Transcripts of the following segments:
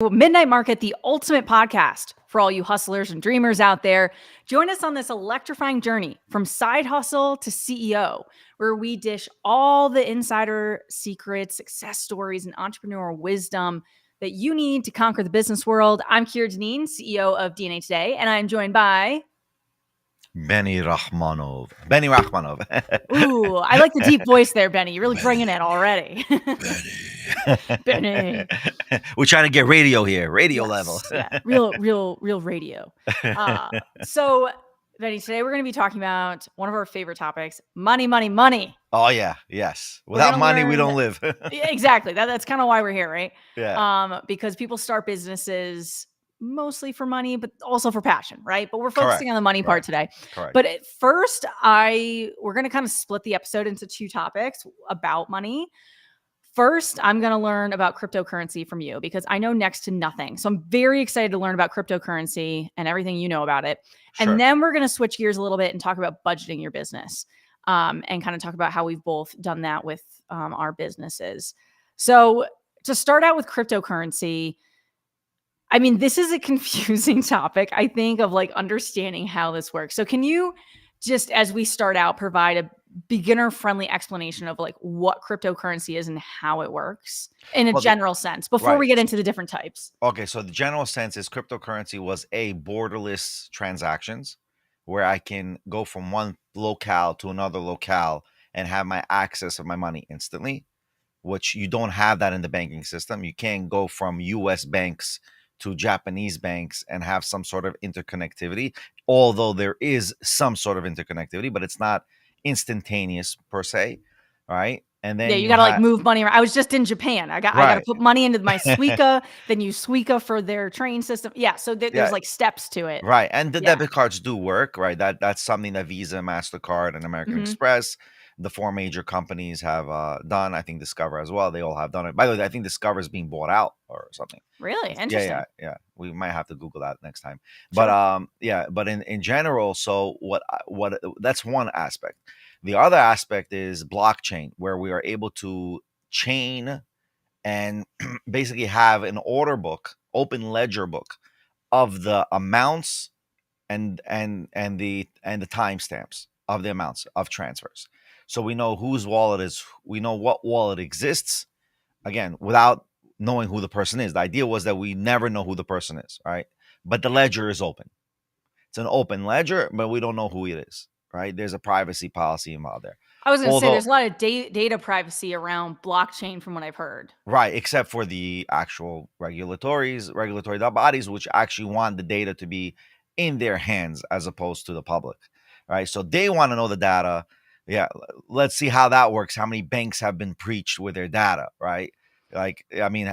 Midnight Market, the ultimate podcast for all you hustlers and dreamers out there. Join us on this electrifying journey from side hustle to CEO, where we dish all the insider secrets, success stories, and entrepreneurial wisdom that you need to conquer the business world. I'm Kier, CEO of DNA Today, and I'm joined by Rahmanov. Ooh, I like the deep voice there, Benny. You're really bringing it already. Benny. We're trying to get radio here, radio Yes, level. Yeah, real radio. So, Benny, today we're going to be talking about one of our favorite topics: money. Oh yeah, yes. Without money, we don't live. Yeah, exactly. That's kind of why we're here, right? Yeah. Because people start businesses mostly for money, but also for passion, right? But we're Correct. focusing on the money part today. Correct. But at first, we're going to kind of split the episode into two topics about money. First, I'm going to learn about cryptocurrency from you because I know next to nothing. So I'm very excited to learn about cryptocurrency and everything you know about it. Sure. And then we're going to switch gears a little bit and talk about budgeting your business and kind of talk about how we've both done that with our businesses. So to start out with cryptocurrency, I mean, this is a confusing topic, I think, of like understanding how this works. So can you just, as we start out, provide a beginner-friendly explanation of like what cryptocurrency is and how it works in a general sense before we get into the different types? Okay, so the general sense is cryptocurrency was a borderless transactions where I can go from one locale to another locale and have my access of my money instantly, which you don't have that in the banking system. You can't go from US banks to Japanese banks and have some sort of interconnectivity, although there is some sort of interconnectivity, but it's not instantaneous per se, right? And then you gotta like move money around. I was just in Japan. I gotta put money into my Suica, then use Suica for their train system. Yeah, so there's like steps to it, right? And the debit cards do work, right? That's something that Visa, MasterCard, and American Express, the four major companies, have done. I think Discover as well. They all have done it. By the way, I think Discover is being bought out or something. Really interesting. Yeah. We might have to Google that next time. But but in general, so what that's one aspect. The other aspect is blockchain, where we are able to chain and basically have an order book, open ledger book of the amounts and the timestamps of the amounts of transfers. So we know whose wallet is, we know what wallet exists, again, without knowing who the person is. The idea was that we never know who the person is, right? But the ledger is open. It's an open ledger, but we don't know who it is, right? There's a privacy policy involved there. I was going to say there's a lot of data privacy around blockchain from what I've heard. Right, except for the actual regulatory bodies, which actually want the data to be in their hands as opposed to the public, right? So they want to know the data. Yeah, let's see how that works. How many banks have been breached with their data, right? Like, I mean,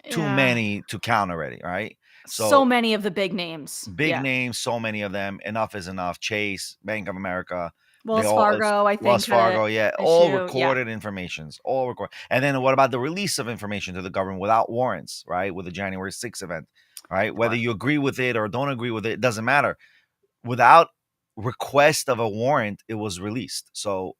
too many to count already, right? So many of the big names. Names, so many of them. Enough is enough. Chase, Bank of America, Wells Fargo, I think. Wells Fargo, all recorded informations, all recorded. And then what about the release of information to the government without warrants, right? With the January 6th event, right? Whether you agree with it or don't agree with it, it doesn't matter. Without request of a warrant, it was released. So,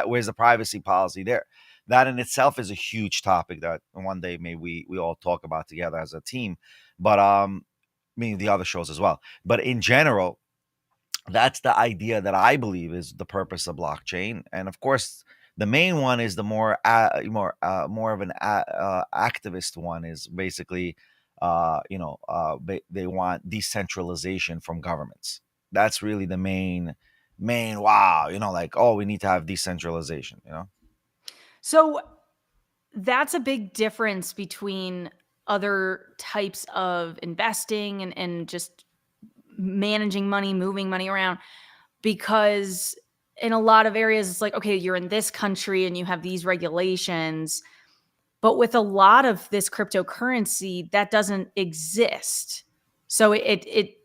where's the privacy policy there? That in itself is a huge topic that one day maybe we all talk about together as a team. But meaning the other shows as well. But in general, that's the idea that I believe is the purpose of blockchain. And of course, the main one is the more of an activist one is basically, they want decentralization from governments. That's really the main wow, we need to have decentralization, So that's a big difference between other types of investing and just managing money, moving money around, because in a lot of areas, it's like, okay, you're in this country and you have these regulations, but with a lot of this cryptocurrency, that doesn't exist. So it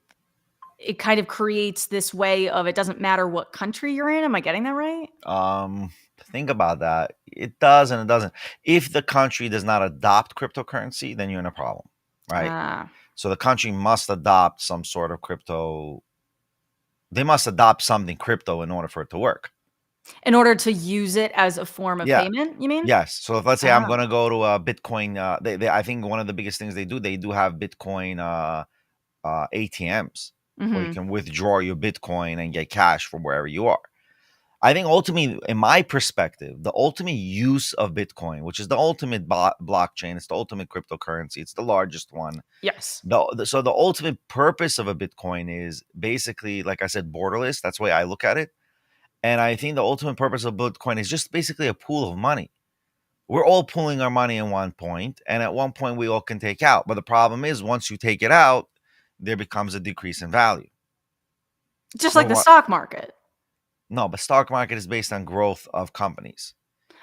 kind of creates this way of, it doesn't matter what country you're in. Am I getting that right? Think about that. It does and it doesn't. If the country does not adopt cryptocurrency, then you're in a problem, right? So the country must adopt some sort of crypto. They must adopt something crypto in order for it to work, In order to use it as a form of Yeah. payment, you mean? Yes. So if let's say I'm Oh. gonna go to a Bitcoin, they I think one of the biggest things they do have Bitcoin ATMs where you Mhm. can withdraw your Bitcoin and get cash from wherever you are. I think ultimately, in my perspective, the ultimate use of Bitcoin, which is the ultimate blockchain, it's the ultimate cryptocurrency, it's the largest one. Yes. So the ultimate purpose of a Bitcoin is basically, like I said, borderless. That's the way I look at it. And I think the ultimate purpose of Bitcoin is just basically a pool of money. We're all pulling our money in one point, and at one point we all can take out. But the problem is, once you take it out, there becomes a decrease in value. Just No like the one, stock market. no, but stock market is based on growth of companies.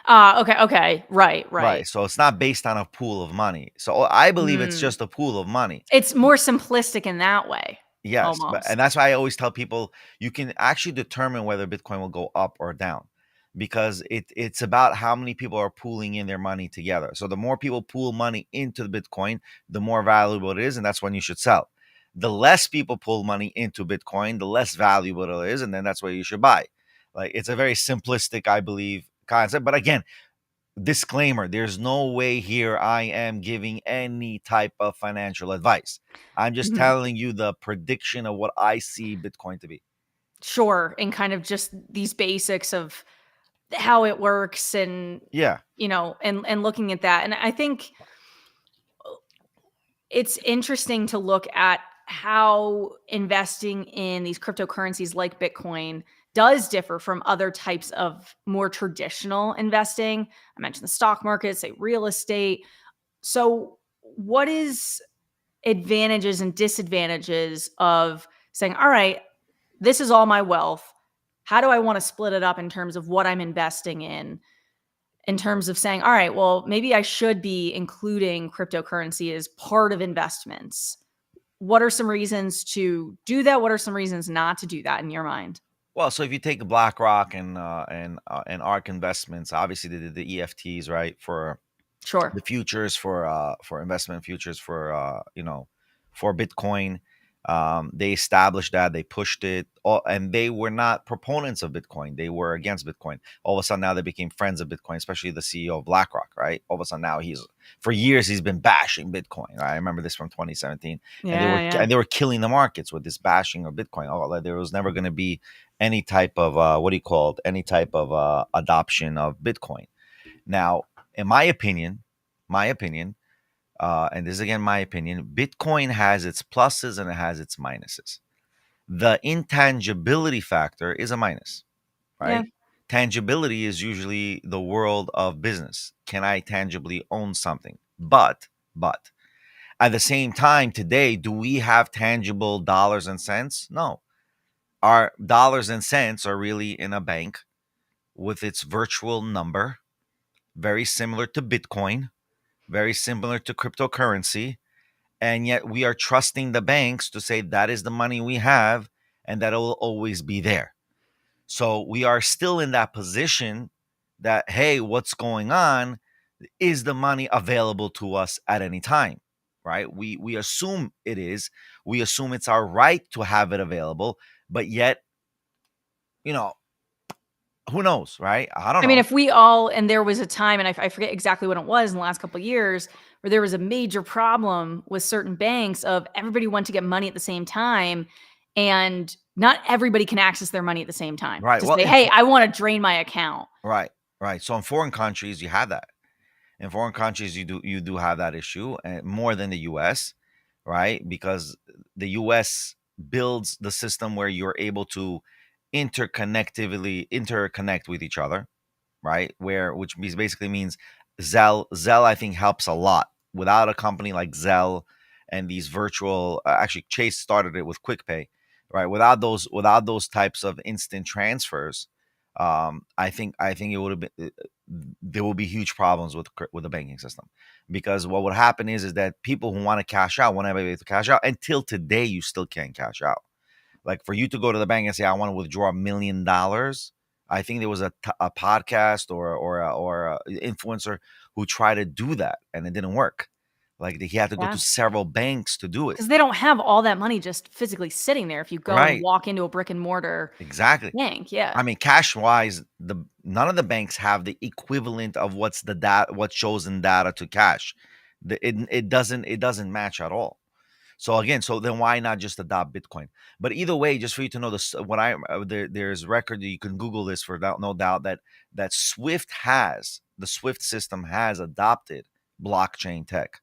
Ah, okay, okay. Right, Right. right. So it's not based on a pool of money. So I believe it's Mm. just a pool of money. It's more simplistic in that way, Yes. And almost. that's why I always tell people you can actually determine whether Bitcoin will go up or down because it's about how many people are pooling in their money together. So the more people pool money into the Bitcoin, the more valuable it is. And that's when you should sell. The less people pull money into Bitcoin, the less valuable it is. And then that's where you should buy. Like it's a very simplistic, I believe, concept. But again, disclaimer, there's no way here I am giving any type of financial advice. I'm just Mhm. telling you the prediction of what I see Bitcoin to be. Sure, and kind of just these basics of how it works and, Yeah. and looking at that, and I think it's interesting to look at how investing in these cryptocurrencies like Bitcoin does differ from other types of more traditional investing. I mentioned the stock market, say real estate. So, what is advantages and disadvantages of saying, all right, this is all my wealth. How do I want to split it up in terms of what I'm investing in terms of saying, all right, well, maybe I should be including cryptocurrency as part of investments? What are some reasons to do that? What are some reasons not to do that in your mind? Well, so if you take BlackRock and ARK Investments, obviously they did the EFTs, right, for Sure. the futures for investment futures for Bitcoin. They established that they pushed it, and they were not proponents of Bitcoin. They were against Bitcoin. All of a sudden now they became friends of Bitcoin, especially the CEO of BlackRock. Right. All of a sudden now he's for years he's been bashing Bitcoin. Right? I remember this from 2017, and Yeah, yeah. they were killing the markets with this bashing of Bitcoin. Oh, like there was never going to be any type of what do you call it? Any type of adoption of Bitcoin. Now, in my opinion, and this is again my opinion, Bitcoin has its pluses and it has its minuses. The intangibility factor is a minus, Yeah. right? Tangibility is usually the world of business. Can I tangibly own something? But at the same time, today, do we have tangible dollars and cents? No. Our dollars and cents are really in a bank with its virtual number, very similar to Bitcoin, very similar to cryptocurrency, and yet we are trusting the banks to say that is the money we have and that it will always be there. So we are still in that position that, hey, what's going on? Is the money available to us at any time? Right? We assume it is. We assume it's our right to have it available, but yet, you know, who knows, right? I don't I mean, know. if we all, and there was a time, and I forget exactly what it was in the last couple of years, where there was a major problem with certain banks of everybody went to get money at the same time, and not everybody can access their money at the same time Right. to Well, say, hey, I want to drain my account. right, right. So in foreign countries, you have that. In foreign countries, you do have that issue, and more than the U.S., right? Because the U.S. builds the system where you're able to interconnect with each other, right? Which basically means Zelle I think helps a lot. Without a company like Zelle and these virtual, actually Chase started it with QuickPay, right? Without those types of instant transfers, I think it would have been there will be huge problems with the banking system because what would happen is that people who want to cash out won't be able to cash out. Until today you still can't cash out. Like for you to go to the bank and say I want to withdraw $1 million, I think there was a podcast or a influencer who tried to do that and it didn't work. Like he had to go to Yeah. several banks to do it. Because they don't have all that money just physically sitting there if you go and Right. walk into a brick and mortar Exactly. bank, yeah. I mean, cash wise, the none of the banks have the equivalent of what shows in data to cash. It doesn't match at all. So again, so then why not just adopt Bitcoin? But either way, just for you to know this, there's record, you can Google this for no doubt, that the Swift system has adopted blockchain tech.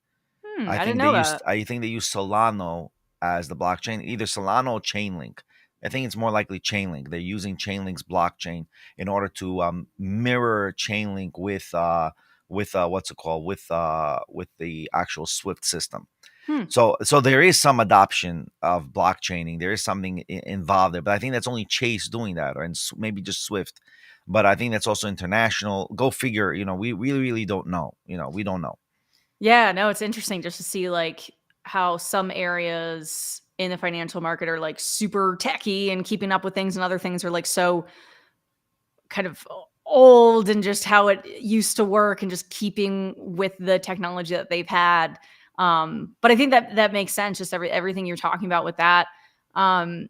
I I didn't think know that. they use Solano as the blockchain, either Solano or Chainlink. I think it's more likely Chainlink. They're using Chainlink's blockchain in order to mirror Chainlink with what's it called, with the actual Swift system. Hmm. So there is some adoption of blockchaining. There is something involved there, but I think that's only Chase doing that, or maybe just Swift. But I think that's also international. Go figure. We really don't know. We don't know. Yeah, no, it's interesting just to see, like, how some areas in the financial market are, like, super techy and keeping up with things, and other things are, like, so kind of old and just how it used to work and just keeping with the technology that they've had. But I think that that makes sense, just everything you're talking about with that. Um,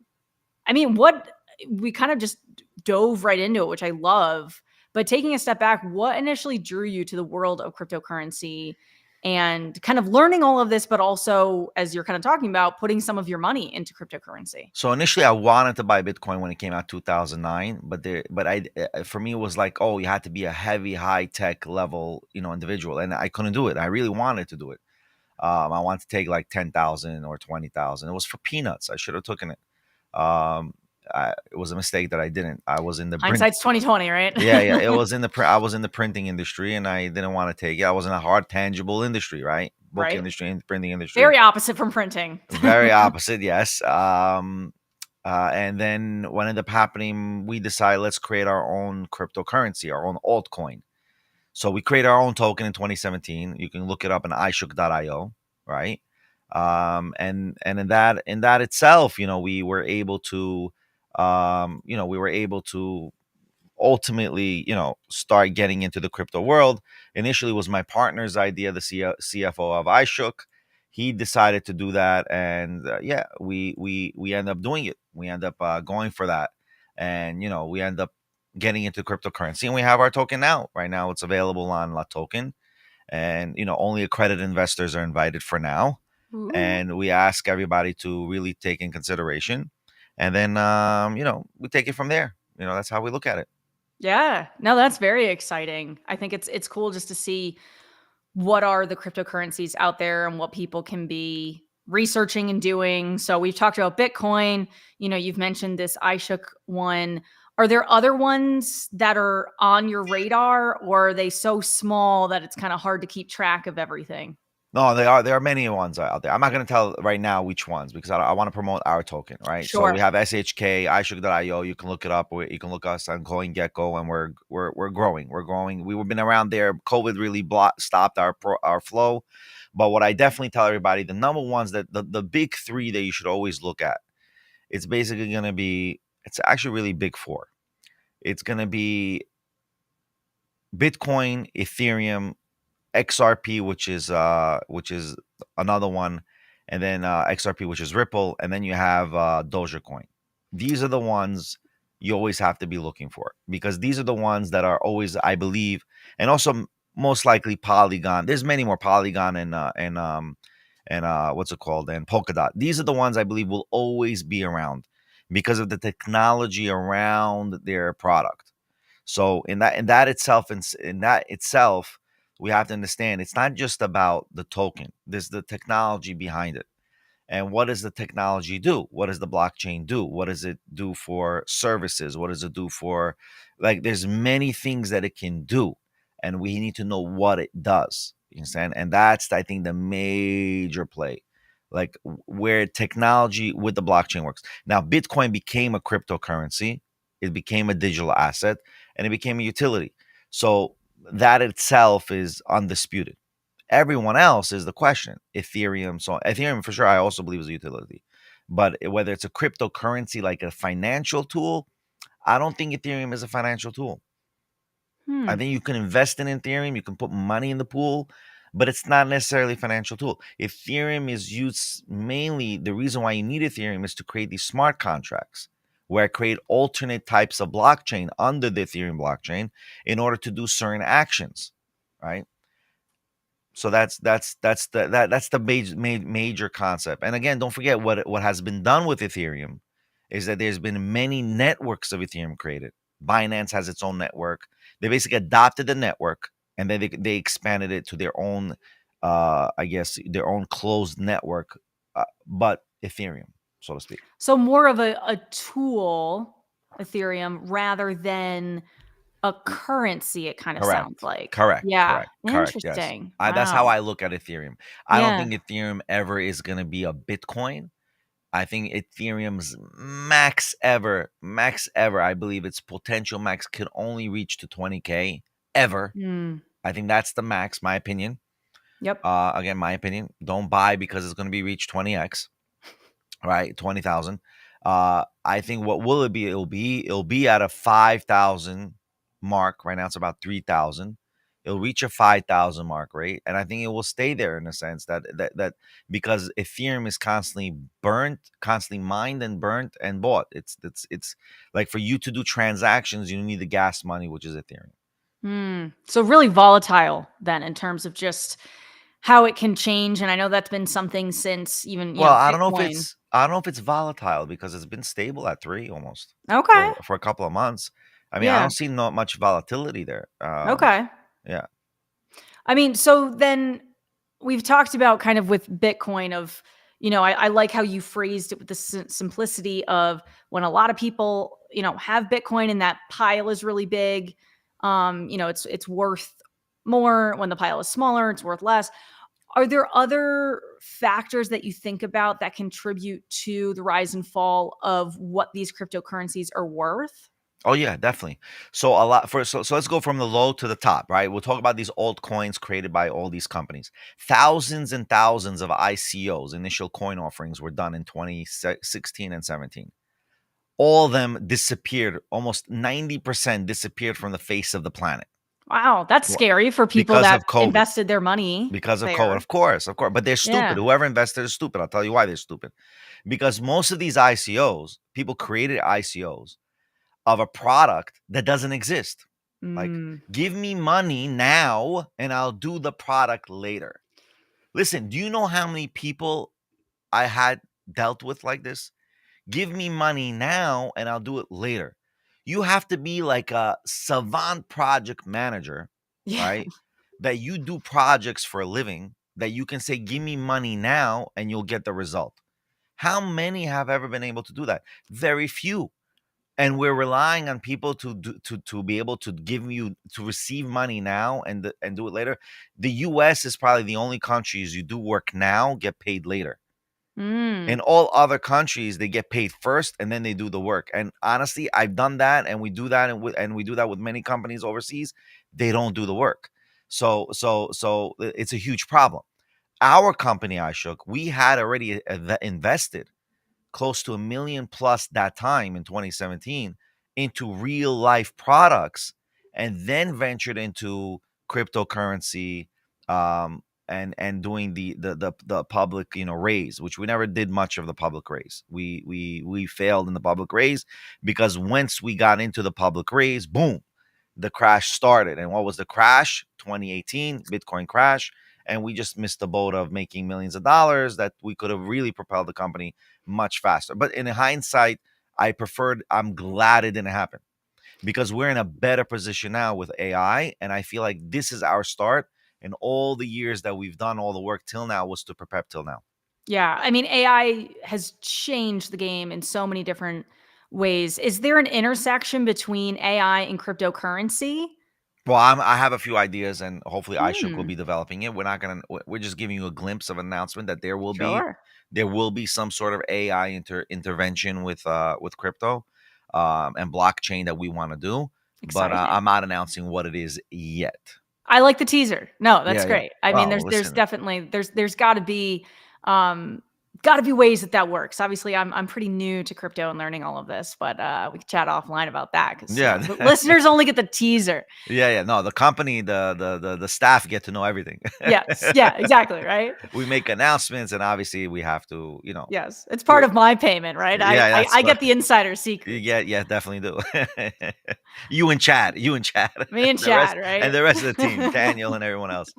I mean, what we kind of just dove right into it, which I love. But taking a step back, what initially drew you to the world of cryptocurrency and kind of learning all of this, but also, as you're kind of talking about, putting some of your money into cryptocurrency? So initially, I wanted to buy Bitcoin when it came out 2009, for me, it was like, oh, you had to be a heavy, high tech level, individual, and I couldn't do it. I really wanted to do it. I wanted to take like 10,000 or 20,000. It was for peanuts. I should have taken it. It was a mistake that I didn't. I was in the print. Hindsight's 2020, right? Yeah, yeah. It was in the I was in the printing industry, and I didn't want to take it. I was in a hard, tangible industry, right? Book Right. industry and printing industry. Very opposite from printing. Very opposite, yes. And then what ended up happening, we decided let's create our own cryptocurrency, our own altcoin. So we created our own token in 2017. You can look it up on ishook.io, right? And in that itself, we were able to ultimately, start getting into the crypto world. Initially, it was my partner's idea, the CFO of iShook. He decided to do that, and yeah, we end up doing it. We end up going for that, and we end up getting into cryptocurrency, and we have our token now. Right now, it's available on La Token, and only accredited investors are invited for now. Ooh. And we ask everybody to really take in consideration, and then we take it from there. That's how we look at it. Yeah. No, that's very exciting. I think it's cool just to see what are the cryptocurrencies out there and what people can be researching and doing. So we've talked about Bitcoin, you've mentioned this iShook one. Are there other ones that are on your radar, or are they so small that it's kind of hard to keep track of everything? No, there are many ones out there. I'm not going to tell right now which ones because I want to promote our token, right? So we Sure. have SHK, iShook.io. You can look it up, or you can look us on CoinGecko, and we're growing. We're growing. We've been around there. COVID really stopped our flow. But what I definitely tell everybody, the number ones, that the big three that you should always look at, it's basically going to be, it's actually really big four. It's going to be Bitcoin, Ethereum, XRP, which is another one, and then XRP, which is Ripple, and then you have Dogecoin. These are the ones you always have to be looking for, because these are the ones that are always, I believe, and also most likely Polygon. There's many more, Polygon and what's it called, and Polkadot. These are the ones I believe will always be around because of the technology around their product. So in that itself, we have to understand it's not just about the token. There's the technology behind it. And what does the technology do? What does the blockchain do? What does it do for services? What does it do for, like, there's many things that it can do, and we need to know what it does. You understand? And that's, I think, the major play, like where technology with the blockchain works. Now, Bitcoin became a cryptocurrency, it became a digital asset, and it became a utility. So that itself is undisputed. Everyone else is the question. Ethereum, so Ethereum for sure, I also believe is a utility. But whether it's a cryptocurrency like a financial tool, I don't think Ethereum is a financial tool. I Hmm. think you can invest in Ethereum, you can put money in the pool, but it's not necessarily a financial tool. Ethereum is used mainly, the reason why you need Ethereum is to create these smart contracts where I create alternate types of blockchain under the Ethereum blockchain in order to do certain actions, right? So that's the major concept. And again, don't forget what has been done with Ethereum is that there's been many networks of Ethereum created. Binance has its own network. They basically adopted the network and then they expanded it to their own, I guess, their own closed network, but Ethereum, so to speak. So more of a tool, Ethereum, rather than a currency, it kind of sounds Correct. like. Correct. Yeah. Correct. Correct. Yes. Interesting. That's how Wow. I look at Ethereum. I don't Yeah. think Ethereum ever is going to be a Bitcoin. I think Ethereum's max ever, I believe its potential max can only reach to 20K ever. Mm. I think that's the max, my opinion. Yep. Again, my opinion. Don't buy because it's going to be reached 20x, right? 20,000. I think what will it be? It'll be at a 5,000 mark. Right now it's about 3,000. It'll reach a 5,000 mark rate, and I think it will stay there in a sense that because Ethereum is constantly burnt, constantly mined and burnt and bought. It's like for you to do transactions, you need the gas money, which is Ethereum. So really volatile then in terms of just how it can change. And I know that's been something since even, Well, Bitcoin. I don't know if it's volatile because it's been stable at 3 almost Okay. for a couple of months. I mean, I Yeah. don't see not much volatility there. Okay. Yeah. I mean, so then we've talked about kind of with Bitcoin of, I like how you phrased it with the simplicity of when a lot of people, have Bitcoin and that pile is really big, it's worth more. When the pile is smaller, it's worth less. Are there other factors that you think about that contribute to the rise and fall of what these cryptocurrencies are worth? Oh yeah, definitely. So a lot for so let's go from the low to the top, right? We'll talk about these altcoins created by all these companies. Thousands and thousands of ICOs, initial coin offerings, were done in 2016 and 17. All of them disappeared. Almost 90% disappeared from the face of the planet. Wow, that's Wh- scary for people because that of COVID. invested their money Because of COVID, there. of course. But they're stupid. Yeah. Whoever invested is stupid. I'll tell you why they're stupid. Because most of these ICOs, people created ICOs of a product that doesn't exist. Like, Mm. give me money now and I'll do the product later. Listen, do you know how many people I had dealt with like this? Give me money now and I'll do it later. You have to be like a savant project manager, Yeah. right? That you do projects for a living that you can say, give me money now and you'll get the result. How many have ever been able to do that? Very few. And we're relying on people to be able to give you to receive money now and do it later. The US is probably the only countries you do work now, get paid later. Mm. In all other countries, they get paid first and then they do the work. And honestly, I've done that, and we do that, and we do that with many companies overseas. They don't do the work, so it's a huge problem. Our company, iShook, we had already invested close to 1 million plus that time in 2017 into real life products, and then ventured into cryptocurrency, and doing the public, raise, which we never did much of the public raise. We failed in the public raise because once we got into the public raise, boom, the crash started. And what was the crash? 2018 Bitcoin crash. And we just missed the boat of making millions of dollars that we could have really propelled the company much faster. But in hindsight, I'm glad it didn't happen because we're in a better position now with AI. And I feel like this is our start. And all the years that we've done all the work till now was to prepare till now. Yeah. I mean, AI has changed the game in so many different ways. Is there an intersection between AI and cryptocurrency? Well, I have a few ideas, and hopefully, iShook will Hmm. be developing it. We're not gonna. We're just giving you a glimpse of an announcement that Sure. there will be some sort of AI intervention with crypto, and blockchain that we want to do. But Exciting. I'm not announcing what it is yet. I like the teaser. No, that's Yeah, yeah. great. I mean, Well, there's listen. definitely there's got to be um got to be ways that works. Obviously, I'm pretty new to crypto and learning all of this, but we can chat offline about that because Yeah. the listeners only get the teaser. Yeah. No, the company, the staff get to know everything. Yes, yeah, exactly, right. We make announcements, and obviously we have to, Yes, it's part we're of my payment, right? yeah, that's I get the insider secrets. yeah, yeah, definitely do. You and Chad, Me and the rest Chad, right? and the rest of the team, Daniel and everyone else.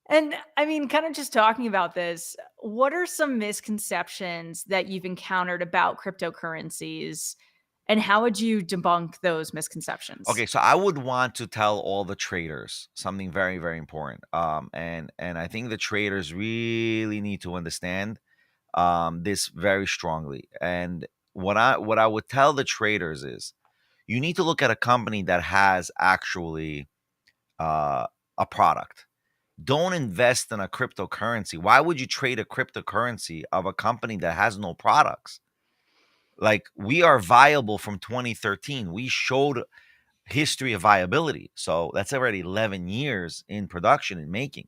And I mean, kind of just talking about this, what are some misconceptions that you've encountered about cryptocurrencies and how would you debunk those misconceptions? Okay, so I would want to tell all the traders something very, very important. And I think the traders really need to understand this very strongly. And what I would tell the traders is you need to look at a company that has actually uh, a product. Don't invest in a cryptocurrency. Why would you trade a cryptocurrency of a company that has no products? Like, we are viable from 2013. We showed history of viability. So that's already 11 years in production and making,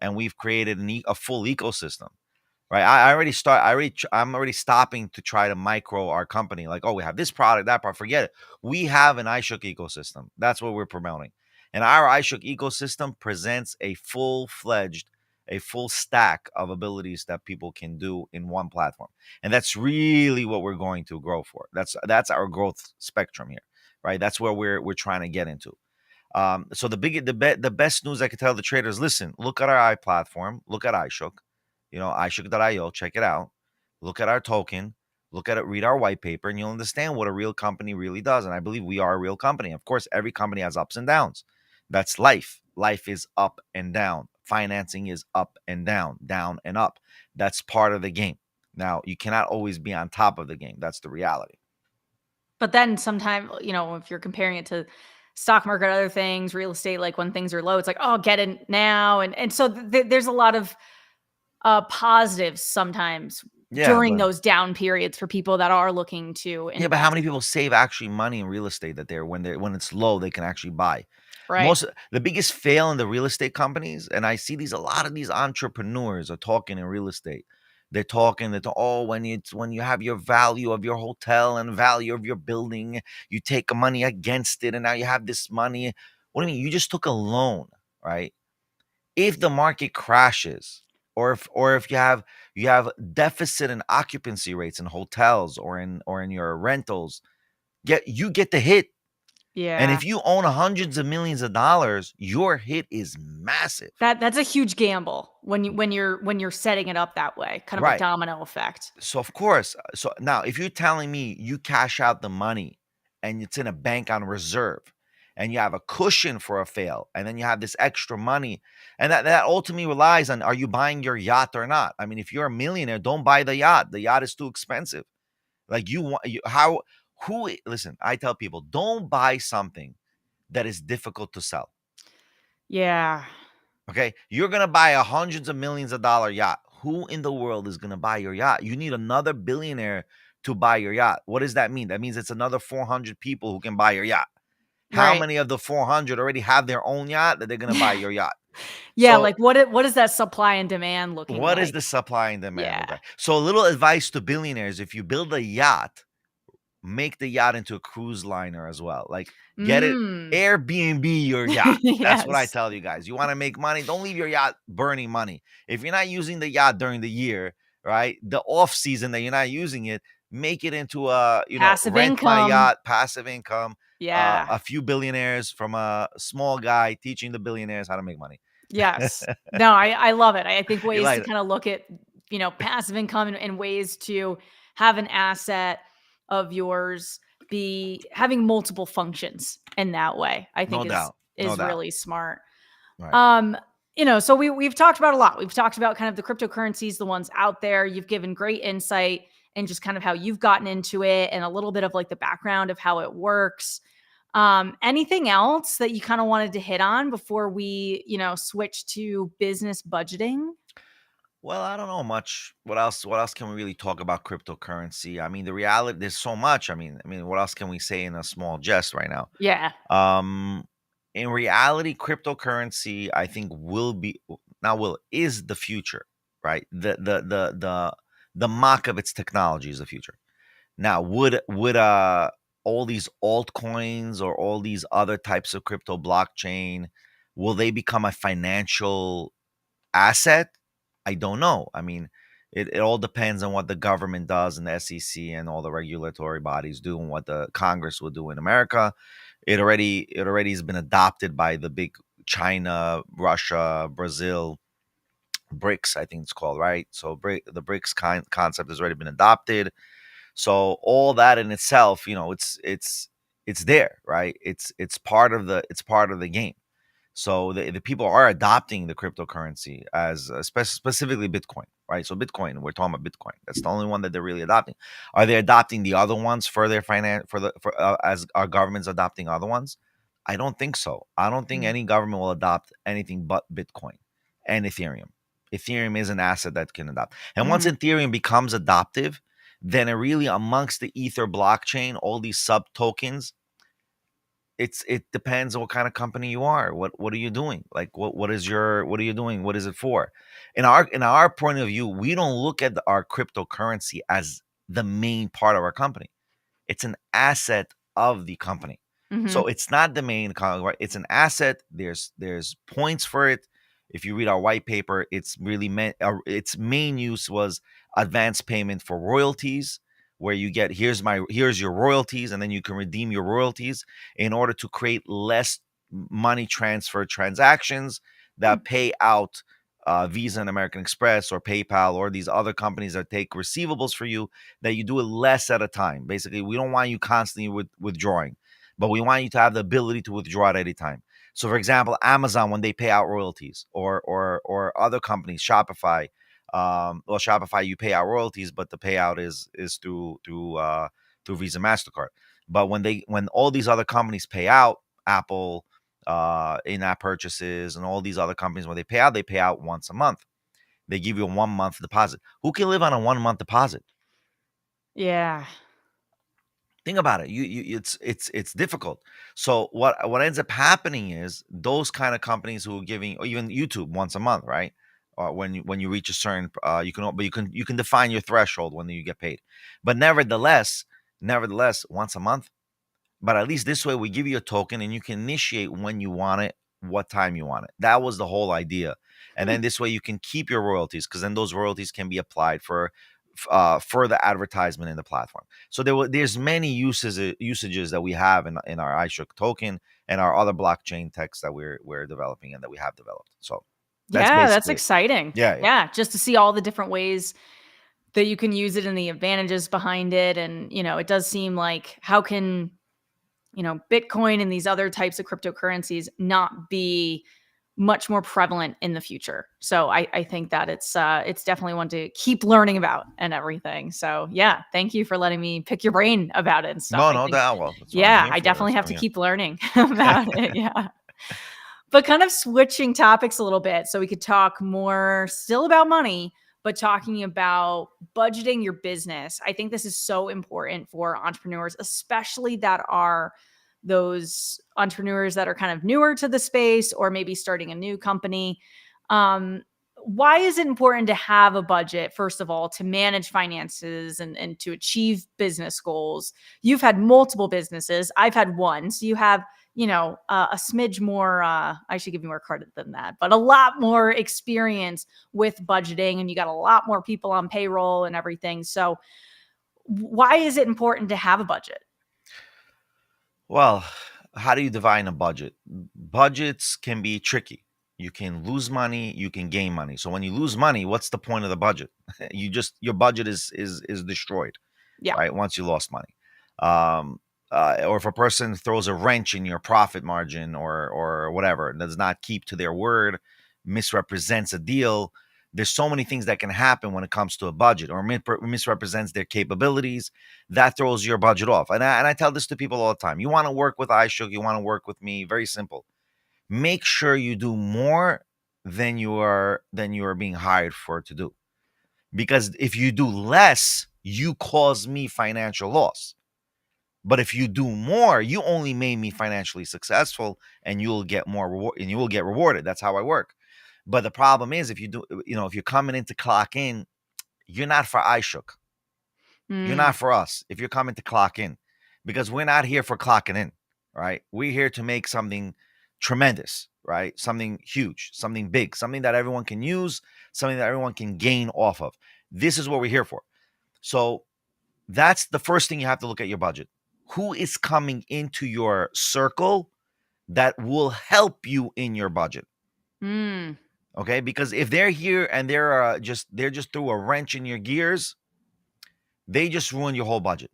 and we've created a full ecosystem. Right. I'm already stopping to try to micro our company. Like, oh, we have this product, that product. Forget it. We have an iShook ecosystem. That's what we're promoting. And our iShook ecosystem presents a full stack of abilities that people can do in one platform. And that's really what we're going to grow for. That's our growth spectrum here. Right. That's where we're trying to get into. So the best news I could tell the traders: listen, look at our platform, look at iShook, iShook.io, check it out, look at our token, look at it, read our white paper, and you'll understand what a real company really does. And I believe we are a real company. Of course, every company has ups and downs. That's life. Life is up and down. Financing is up and down, down and up. That's part of the game. Now, you cannot always be on top of the game. That's the reality. But then sometimes, if you're comparing it to stock market, other things, real estate, like when things are low, it's like, oh, get in now. And so there's a lot of positives sometimes Yeah, during but those down periods for people that are looking to Yeah, but how invest, many people save actually money in real estate that when it's low, they can actually buy? right? The biggest fail in the real estate companies, and I see a lot of these entrepreneurs are talking in real estate. Oh, when you have your value of your hotel and value of your building, you take money against it, and now you have this money. What do you mean? You just took a loan, right? If the market crashes, or if you have deficit in occupancy rates in hotels or in your rentals, you get the hit. And Yeah. if you own hundreds of millions of dollars, your hit is massive. That's a huge gamble when you're setting it up that way, kind of a Right. domino effect. So of course, so now if you're telling me you cash out the money and it's in a bank on reserve, and you have a cushion for a fail, and then you have this extra money, and that ultimately relies on, are you buying your yacht or not? I mean, if you're a millionaire, don't buy the yacht. The yacht is too expensive. Like, you want you how who listen, I tell people, don't buy something that is difficult to sell. Yeah. Okay? You're gonna buy a hundreds of millions of dollar yacht. Who in the world is gonna buy your yacht? You need another billionaire to buy your yacht. What does that mean? That means it's another 400 people who can buy your yacht. How Right. many of the 400 already have their own yacht that they're gonna buy your yacht? Yeah, So like what is that supply and demand looking what is like? the supply and demand Yeah. look like? So a little advice to billionaires: if you build a yacht, make the yacht into a cruise liner as well. Like, get it, Mm. Airbnb your yacht. That's what I Yes. tell you guys. You want to make money? Don't leave your yacht burning money. If you're not using the yacht during the year, right? The off season that you're not using it, make it into Passive rent my income. yacht, passive income. Yeah. A few billionaires from a small guy teaching the billionaires how to make money. Yes. No, I love it. I think You ways to like it? kind of look at, passive income and ways to have an asset of yours be having multiple functions in that way, I think No is doubt. No is doubt. really smart. Right. Um, so we've talked about a lot. We've talked about kind of the cryptocurrencies, the ones out there. You've given great insight and just kind of how you've gotten into it and a little bit of like the background of how it works. Anything else that you kind of wanted to hit on before we, switch to business budgeting? Well, I don't know much. What else can we really talk about cryptocurrency? I mean, the reality, there's so much. I mean, what else can we say in a small jest right now? Yeah. Um, in reality, cryptocurrency, I think, will be, now will is the future, right? The mock of its technology is the future. Now, would all these altcoins or all these other types of crypto blockchain, will they become a financial asset? I don't know. I mean, it all depends on what the government does and the SEC and all the regulatory bodies do and what the Congress will do in America. It already has been adopted by the big China, Russia, Brazil, BRICS, I think it's called, right? So the BRICS concept has already been adopted. So all that in itself, it's there, right? It's part of the game. So the people are adopting the cryptocurrency as specifically Bitcoin, right? So Bitcoin, we're talking about Bitcoin. That's the only one that they're really adopting. Are they adopting the other ones for their finance for as our government's adopting other ones? I don't think so. I don't think Mm. any government will adopt anything but Bitcoin and Ethereum. Ethereum is an asset that can adopt. And once Mhm. Ethereum becomes adoptive, then it really amongst the Ether blockchain, all these sub tokens, it depends on what kind of company you are. What are you doing? Like what are you doing? What is it for? In our point of view, we don't look at our cryptocurrency as the main part of our company. It's an asset of the company. So Mhm. it's not the main right? It's an asset. There's points for it. If you read our white paper, it's really meant its main use was advance payment for royalties, where you get here's your royalties, and then you can redeem your royalties in order to create less money transfer transactions Hmm. that pay out Visa and American Express or PayPal or these other companies that take receivables for you, that you do it less at a time. Basically, we don't want you constantly withdrawing, but we want you to have the ability to withdraw at any time. So, for example, Amazon, when they pay out royalties, or other companies, Shopify, well, Shopify, you pay out royalties, but the payout is through Visa, Mastercard. But when all these other companies pay out, Apple, in-app purchases, and all these other companies, when they pay out once a month. They give you a 1 month deposit. Who can live on a 1 month deposit? Yeah. Think about it. It's difficult. So what ends up happening is those kind of companies who are giving, or even YouTube once a month, right? Or when you reach a certain, but you can define your threshold when you get paid. But nevertheless, once a month. But at least this way, we give you a token and you can initiate when you want it, what time you want it. That was the whole idea. And Hmm. then this way, you can keep your royalties, because then those royalties can be applied for further advertisement in the platform. So there's many usages that we have in our iShook token and our other blockchain techs that we're developing and that we have developed. So that's Yeah, that's basically it. exciting. Yeah, yeah. Yeah, just to see all the different ways that you can use it and the advantages behind it. And, it does seem like how can, Bitcoin and these other types of cryptocurrencies not be much more prevalent in the future. So I think that it's definitely one to keep learning about and everything. So yeah, thank you for letting me pick your brain about it and stuff. No, I no think, doubt. Well, that's what I'm yeah, here I for. definitely That's have what to I'm here. keep learning about it. Yeah. But kind of switching topics a little bit so we could talk more still about money, but talking about budgeting your business. I think this is so important for entrepreneurs, especially that are those entrepreneurs that are kind of newer to the space or maybe starting a new company. Um, why is it important to have a budget, first of all, to manage finances and to achieve business goals? You've had multiple businesses. I've had one. So you have a smidge more, I should give you more credit than that, but a lot more experience with budgeting, and you got a lot more people on payroll and everything. So, why is it important to have a budget? Well, how do you define a budget? Budgets can be tricky. You can lose money, you can gain money. So when you lose money, what's the point of the budget? Your budget is destroyed, Yeah. right? Once you lost money. Um or if a person throws a wrench in your profit margin, or whatever, does not keep to their word, misrepresents a deal, there's so many things that can happen when it comes to a budget, or misrepresents their capabilities. That throws your budget off. And I tell this to people all the time. You want to work with iShook, you want to work with me, very simple. Make sure you do more than you are being hired for to do. Because if you do less, you cause me financial loss. But if you do more, you only made me financially successful, and you'll get more reward, and you will get rewarded. That's how I work. But the problem is, if you do, if you're coming in to clock in, you're not for iShook. You're Mm, not for us if you're coming to clock in, because we're not here for clocking in, right? We're here to make something tremendous, right? Something huge, something big, something that everyone can use, something that everyone can gain off of. This is what we're here for. So that's the first thing you have to look at your budget. Who is coming into your circle that will help you in your budget? mm. Okay, because if they're here and they're just threw a wrench in your gears, they just ruin your whole budget.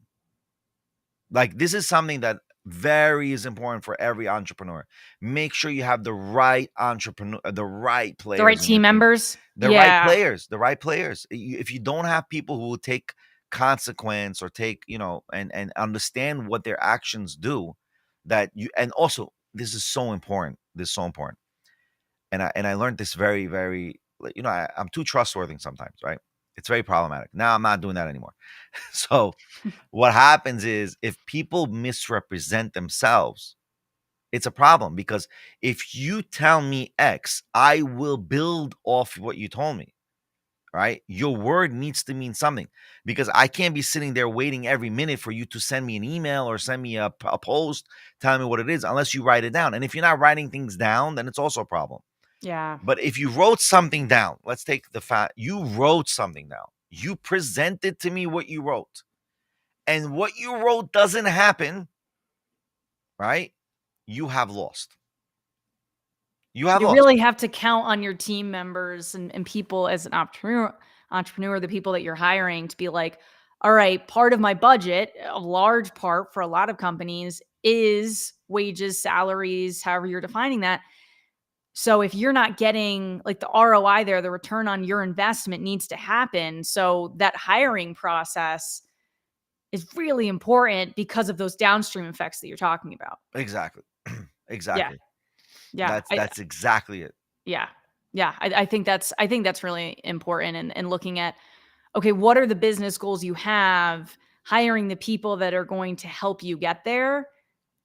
Like, this is something that very is important for every entrepreneur. Make sure you have the right entrepreneur, the right The right players in your team team, members. the right Yeah. players, the right players. If you don't have people who will take consequence or take, and understand what their actions do, and also this is so important. This is so important. And I learned this very, very, I'm too trustworthy sometimes, right? It's very problematic. Now I'm not doing that anymore. So what happens is, if people misrepresent themselves, it's a problem, because if you tell me X, I will build off what you told me, right? Your word needs to mean something, because I can't be sitting there waiting every minute for you to send me an email or send me a post telling me what it is, unless you write it down. And if you're not writing things down, then it's also a problem. Yeah. But if you wrote something down, let's take the fact you wrote something down, you presented to me what you wrote, and what you wrote doesn't happen, right? You have lost. You have You lost. really have to count on your team members and people as an entrepreneur, the people that you're hiring to be like, all right, part of my budget, a large part for a lot of companies is wages, salaries, however you're defining that. So if you're not getting like the ROI there, the return on your investment needs to happen. So that hiring process is really important because of those downstream effects that you're talking about. Exactly. Yeah. Exactly. Yeah. That's exactly it. Yeah. Yeah. I think that's really important and looking at, okay, what are the business goals you have, hiring the people that are going to help you get there,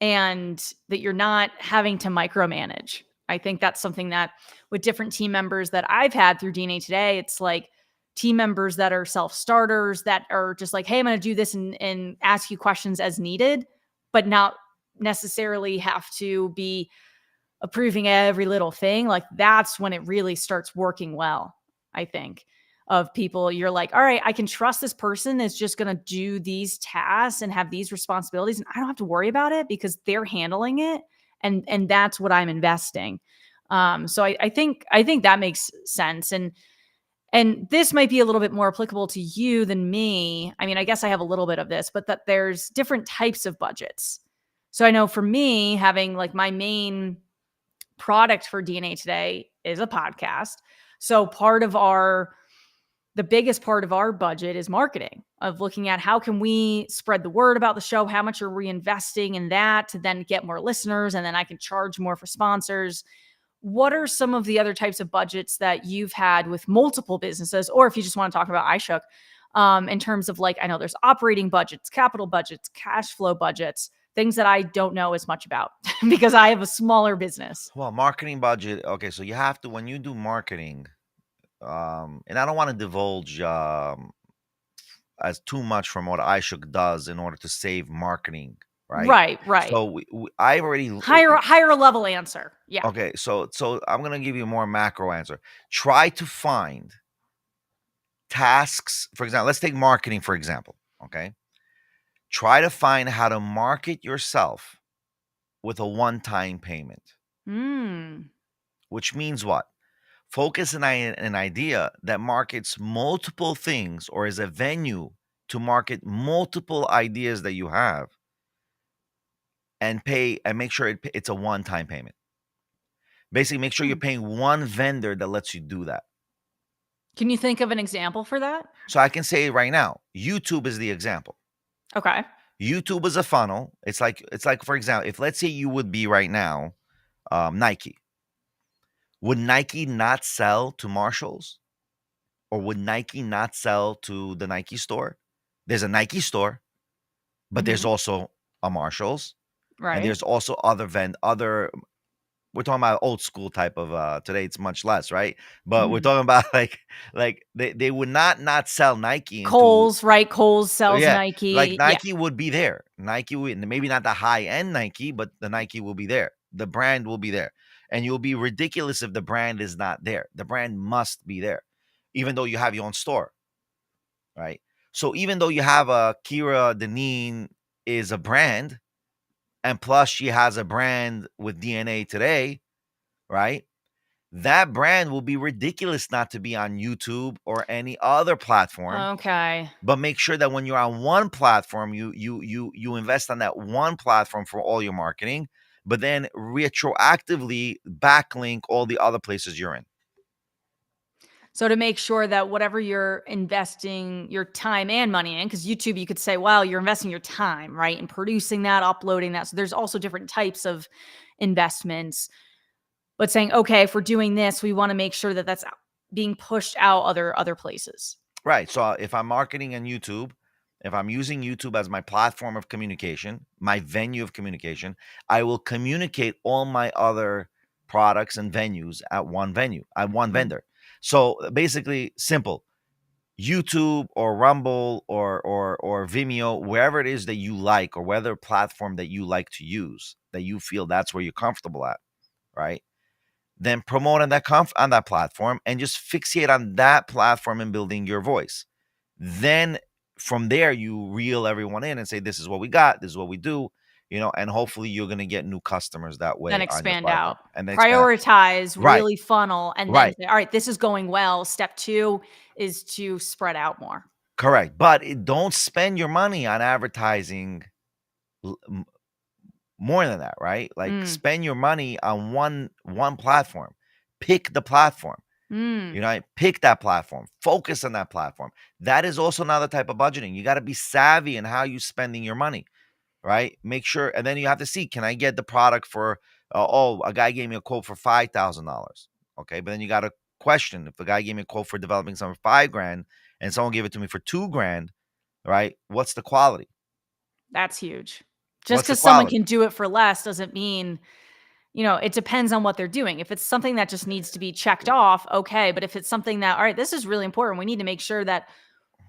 and that you're not having to micromanage. I think that's something that with different team members that I've had through DNA Today, it's like team members that are self-starters that are just like, hey, I'm going to do this and ask you questions as needed, but not necessarily have to be approving every little thing. Like that's when it really starts working well, I think. Of people, you're like, all right, I can trust this person is just going to do these tasks and have these responsibilities, and I don't have to worry about it because they're handling it, and that's what I'm investing. So I think that makes sense, and this might be a little bit more applicable to you than me. I mean, I guess I have a little bit of this, but that there's different types of budgets. So I know for me, having like my main product for DNA Today is a podcast. So the biggest part of our budget is marketing, of looking at how can we spread the word about the show, how much are we investing in that to then get more listeners, and then I can charge more for sponsors. What are some of the other types of budgets that you've had with multiple businesses, or if you just want to talk about iShook, in terms of like, I know there's operating budgets, capital budgets, cash flow budgets, things that I don't know as much about because I have a smaller business. Well, marketing budget. Okay, so you have to, when you do marketing, and I don't want to divulge as too much from what iShook does in order to save marketing, right? Right, right. So I've already Higher level answer. Yeah. okay. So I'm gonna give you a more macro answer. Try to find tasks. For example, let's take marketing for example. Okay, try to find how to market yourself with a one-time payment, Mm. which means what? Focus on an idea that markets multiple things, or is a venue to market multiple ideas that you have, and pay and make sure it's a one-time payment. Basically, make sure you're Hmm. paying one vendor that lets you do that. Can you think of an example for that? So I can say right now, YouTube is the example. Okay. YouTube is a funnel. It's like, for example, if let's say you would be right now, Nike. Would Nike not sell to Marshalls, or would Nike not sell to the Nike store? There's a Nike store, but there's Mhm. also a Marshalls, and Right. there's also other we're talking about old school type of today it's much less, right? But we're Mhm. talking about like they would not sell Nike into Kohl's, right? Kohl's sells yeah, like Nike. Yeah. Nike would be there. Nike would maybe not the high end Nike, but the Nike will be there. The brand will be there. And you'll be ridiculous if the brand is not there. The brand must be there, even though you have your own store, right? So even though you have a Kira Denine is a brand, and plus she has a brand with DNA today, right? That brand will be ridiculous not to be on YouTube or any other platform. Okay. But make sure that when you're on one platform, you invest on that one platform for all your marketing, but then retroactively backlink all the other places you're in. So to make sure that whatever you're investing your time and money in, because YouTube, you could say, well, you're investing your time, right? And producing that, uploading that. So there's also different types of investments. But saying, okay, if we're doing this, we want to make sure that that's being pushed out other places. Right. So if I'm marketing on YouTube, if I'm using YouTube as my platform of communication, my venue of communication, I will communicate all my other products and venues at one venue, at one Mhm. vendor. So basically, simple. YouTube or Rumble or Vimeo, wherever it is that you like, or whether platform that you like to use, that you feel that's where you're comfortable at, right? Then promote on on that platform and just fixate on that platform and building your voice. Then from there you reel everyone in and say, this is what we got, this is what we do, and hopefully you're gonna get new customers that Then way on your expand platform out. and then expand out. Prioritize, Right, really funnel, and then right. say, all right, this is going well. Step 2 is to spread out more. Correct. But don't spend your money on advertising more than that, right? Like Mm, spend your money on one platform. Pick the platform. mm. Pick that platform. Focus on that platform. That is also another type of budgeting. You got to be savvy in how you spending your money, right? Make sure, and then you have to see, can I get the product for? A guy gave me a quote for $5,000. Okay, but then you got to question if the guy gave me a quote for developing something for $5,000, and someone gave it to me for $2,000, right? What's the quality? That's huge. Just What's the because someone quality? can do it for less doesn't mean, it depends on what they're doing. If it's something that just needs to be checked off, okay. But if it's something that, all right, this is really important. We need to make sure that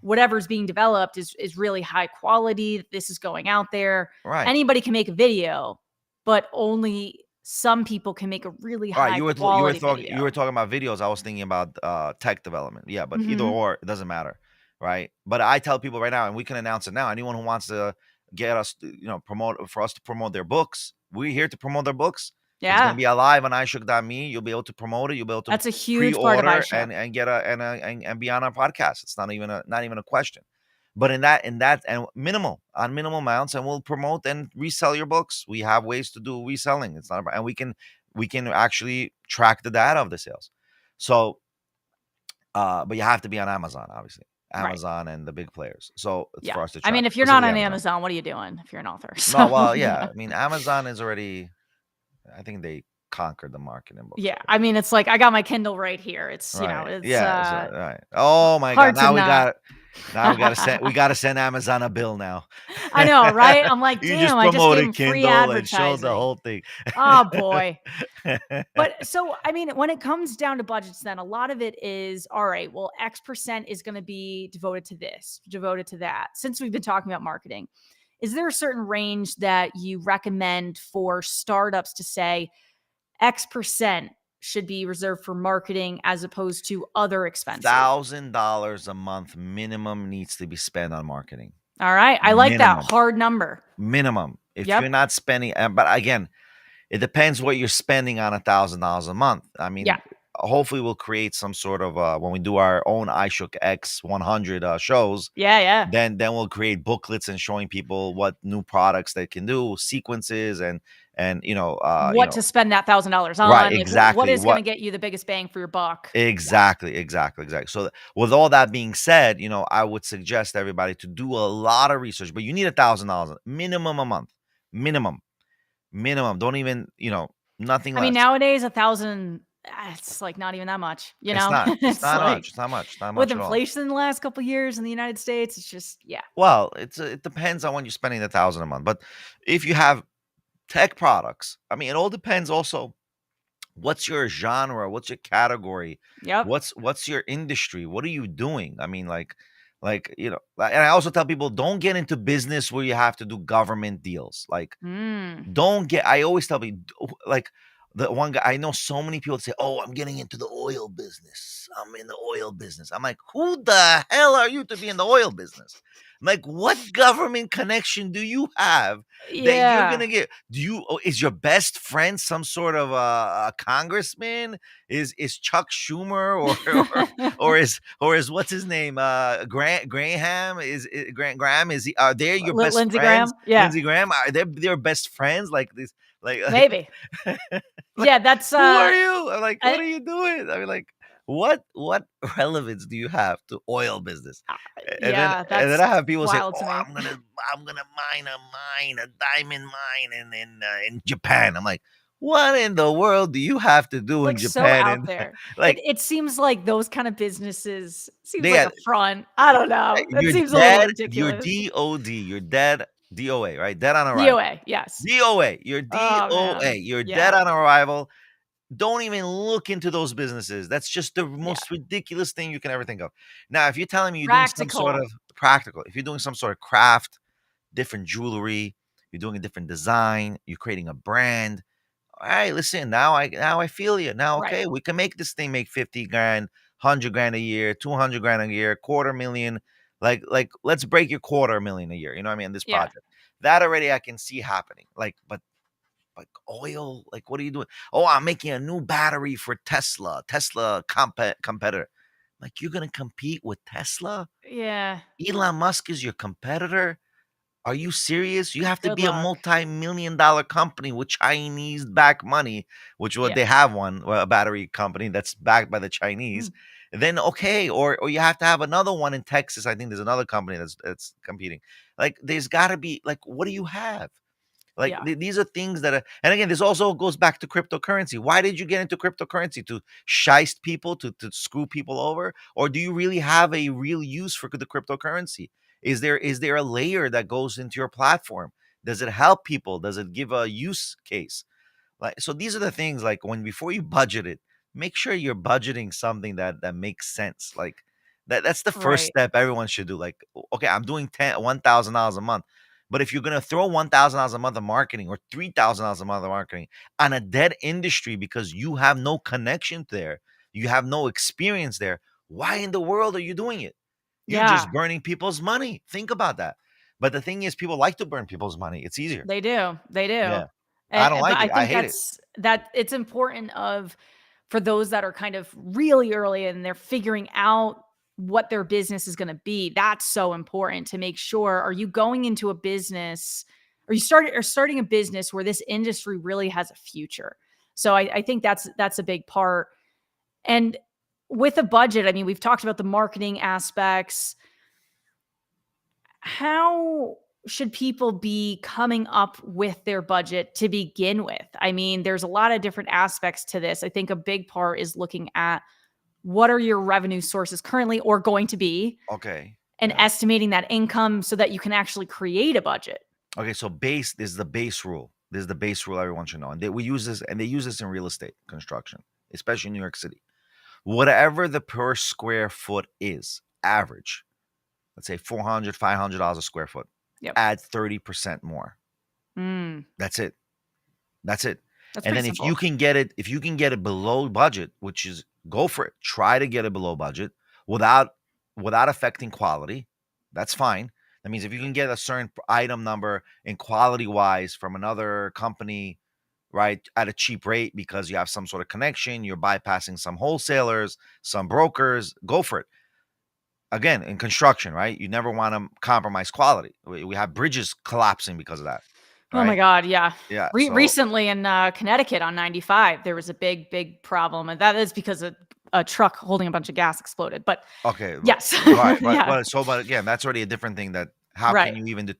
whatever's being developed is really high quality. This is going out there. Right. Anybody can make a video, but only some people can make a really All right, high quality you were video. talking about videos. I was thinking about tech development. Yeah, but either Mhm. or, it doesn't matter, right? But I tell people right now, and we can announce it now. Anyone who wants to get us, promote for us to promote their books, we're here to promote their books. It's going to Yeah. be live on iShook.me. You'll be able to promote it. You'll be able to That's a huge part of pre-order iShook. and get and be on our podcast. It's not even a question. But in that and minimal amounts, and we'll promote and resell your books. We have ways to do reselling. It's not, and we can actually track the data of the sales. So, but you have to be on Amazon, obviously, Right. Amazon and the big players. So it's Yeah. for us to I track, mean, if you're not specifically on Amazon. Amazon, what are you doing if you're an author? So, No, well, yeah, yeah. I mean, Amazon is already. I think they conquered the market in books Yeah. already. I mean, it's like I got my Kindle right here. It's, Right. it's Yeah. So, right. Oh my God. hard to Now we not. got. Now we got to send Amazon a bill now. I know, right? I'm like, You damn, just I just gave promoted him free Kindle and showed the advertising. whole thing. Oh boy. But so, I mean, when it comes down to budgets, then a lot of it is all right, well, X% is going to be devoted to this, devoted to that. Since we've been talking about marketing, is there a certain range that you recommend for startups to say X% should be reserved for marketing as opposed to other expenses? $1,000 a month minimum needs to be spent on marketing. All right. I like that Minimum. hard number. Minimum. If you're Yep. not spending, but again, it depends what you're spending on $1,000 a month. I Yeah. mean, hopefully we'll create some sort of when we do our own iShook X 100 shows. Yeah. Yeah. Then we'll create booklets and showing people what new products they can do, sequences, and What to spend that $1,000 right, on, like what exactly is going what to get you the biggest bang for your buck. Yeah. exactly. So with all that being said, I would suggest everybody to do a lot of research, but you need $1,000 minimum a month, minimum, minimum. Don't even nothing I mean, less. nowadays, 1,000, it's like not even that much, It's not. It's It's not like much. It's not much. Not with much at all. inflation in the last couple of years in the United States, it's just, yeah. Well, it depends on when you're spending the 1,000 a month. But if you have tech products, I mean, it all depends also. What's your genre? What's your category? Yep. What's your industry? What are you doing? I mean, and I also tell people don't get into business where you have to do government deals. Like, Mm. don't get I always tell people, like, the one guy I know, so many people say, "Oh, I'm getting into the oil business. I'm in the oil business." I'm like, "Who the hell are you to be in the oil business?" I'm like, "What government connection do you have that you're Yeah. gonna get? Is your best friend some sort of a congressman? Is Chuck Schumer, or is what's his name? Grant Graham Grant Graham? Is he? Are they your best Lindsey friends? Graham? Yeah, Lindsey Graham? Are they their best friends? Like this? Like, maybe. like, Yeah, that's, who are you? I'm like, what I are you doing? I mean, like, what relevance do you have to oil business? uh, And then yeah, and then that's I have people say, wild "Oh, to me. I'm gonna mine a diamond mine in Japan." I'm like, what in the world do you have to do in Like, so Japan? out And there. It like, it seems like those kind of businesses seems like they a front. I don't know. It you're seems a little dead. You're ridiculous. DOD. You're dead. DOA, right? Dead on arrival. DOA, yes. DOA. You're Oh, DOA. man. You're dead Yeah, on arrival. Don't even look into those businesses. That's just the yeah. most ridiculous thing you can ever think of. Now, if you're telling me you're doing some sort Practical. of practical, if you're doing some sort of craft, different jewelry, you're doing a different design, you're creating a brand. All right, listen, now I feel you. Now, Right. okay, we can make this thing make 50 grand, 100 grand a year, 200 grand a year, quarter million. Like let's break your quarter million a year. You know what I mean? This Yeah. project. That already I can see happening. But like oil, like what are you doing? Oh, I'm making a new battery for Tesla competitor. Like, you're gonna compete with Tesla? Yeah. Elon Musk is your competitor? Are you serious? You have to Good be a luck. multi-million dollar company with Chinese back money, which what Yeah. they have one, well, a battery company that's backed by the Chinese. Mm. Then okay, or you have to have another one in Texas. I think there's another company that's competing. Like, there's got to be, like, what do you have? Like, Yeah. these are things that are, and again, this also goes back to cryptocurrency. Why did you get into cryptocurrency? To shiest people, to screw people over, or do you really have a real use for the cryptocurrency? Is there a layer that goes into your platform? Does it help people? Does it give a use case? Like, so these are the things, like, when before you budget it, make sure you're budgeting something that makes sense. Like, that's the first Right. step everyone should do. Like, okay, I'm doing $1,000 a month. But if you're gonna throw $1,000 a month of marketing, or $3,000 a month of marketing on a dead industry because you have no connection there, you have no experience there, why in the world are you doing it? You're Yeah. just burning people's money. Think about that. But the thing is, people like to burn people's money. It's easier. They do, they do. Yeah. I don't But like I it. I think hate it. that it's important for those that are kind of really early and they're figuring out what their business is gonna be, that's so important to make sure, are you going into a business, or starting a business where this industry really has a future? So I think that's a big part. And with a budget, I mean, we've talked about the marketing aspects. How should people be coming up with their budget to begin with? I mean, there's a lot of different aspects to this. I think a big part is looking at what are your revenue sources currently or going to be, Okay. and Yeah. estimating that income so that you can actually create a budget. Okay. So this is the base rule. This is the base rule everyone should know. And they use this in real estate construction, especially in New York City. Whatever the per square foot is, average, let's say $400, $500 a square foot, Yep. add 30% more. Mm, That's it. That's it. that's And pretty then simple. if you can get it below budget, which is, go for it. Try to get it below budget without affecting quality. That's fine. That means if you can get a certain item number in quality wise from another company, right, at a cheap rate because you have some sort of connection, you're bypassing some wholesalers, some brokers, go for it. Again, in construction, right? You never want to compromise quality. We have bridges collapsing because of that, Oh my right? god, yeah. Yeah. So Recently in, Connecticut on 95, there was a big, big problem, and that is because a truck holding a bunch of gas exploded, but okay, yes. right, Yeah, but again, that's already a different thing. That how can right, you even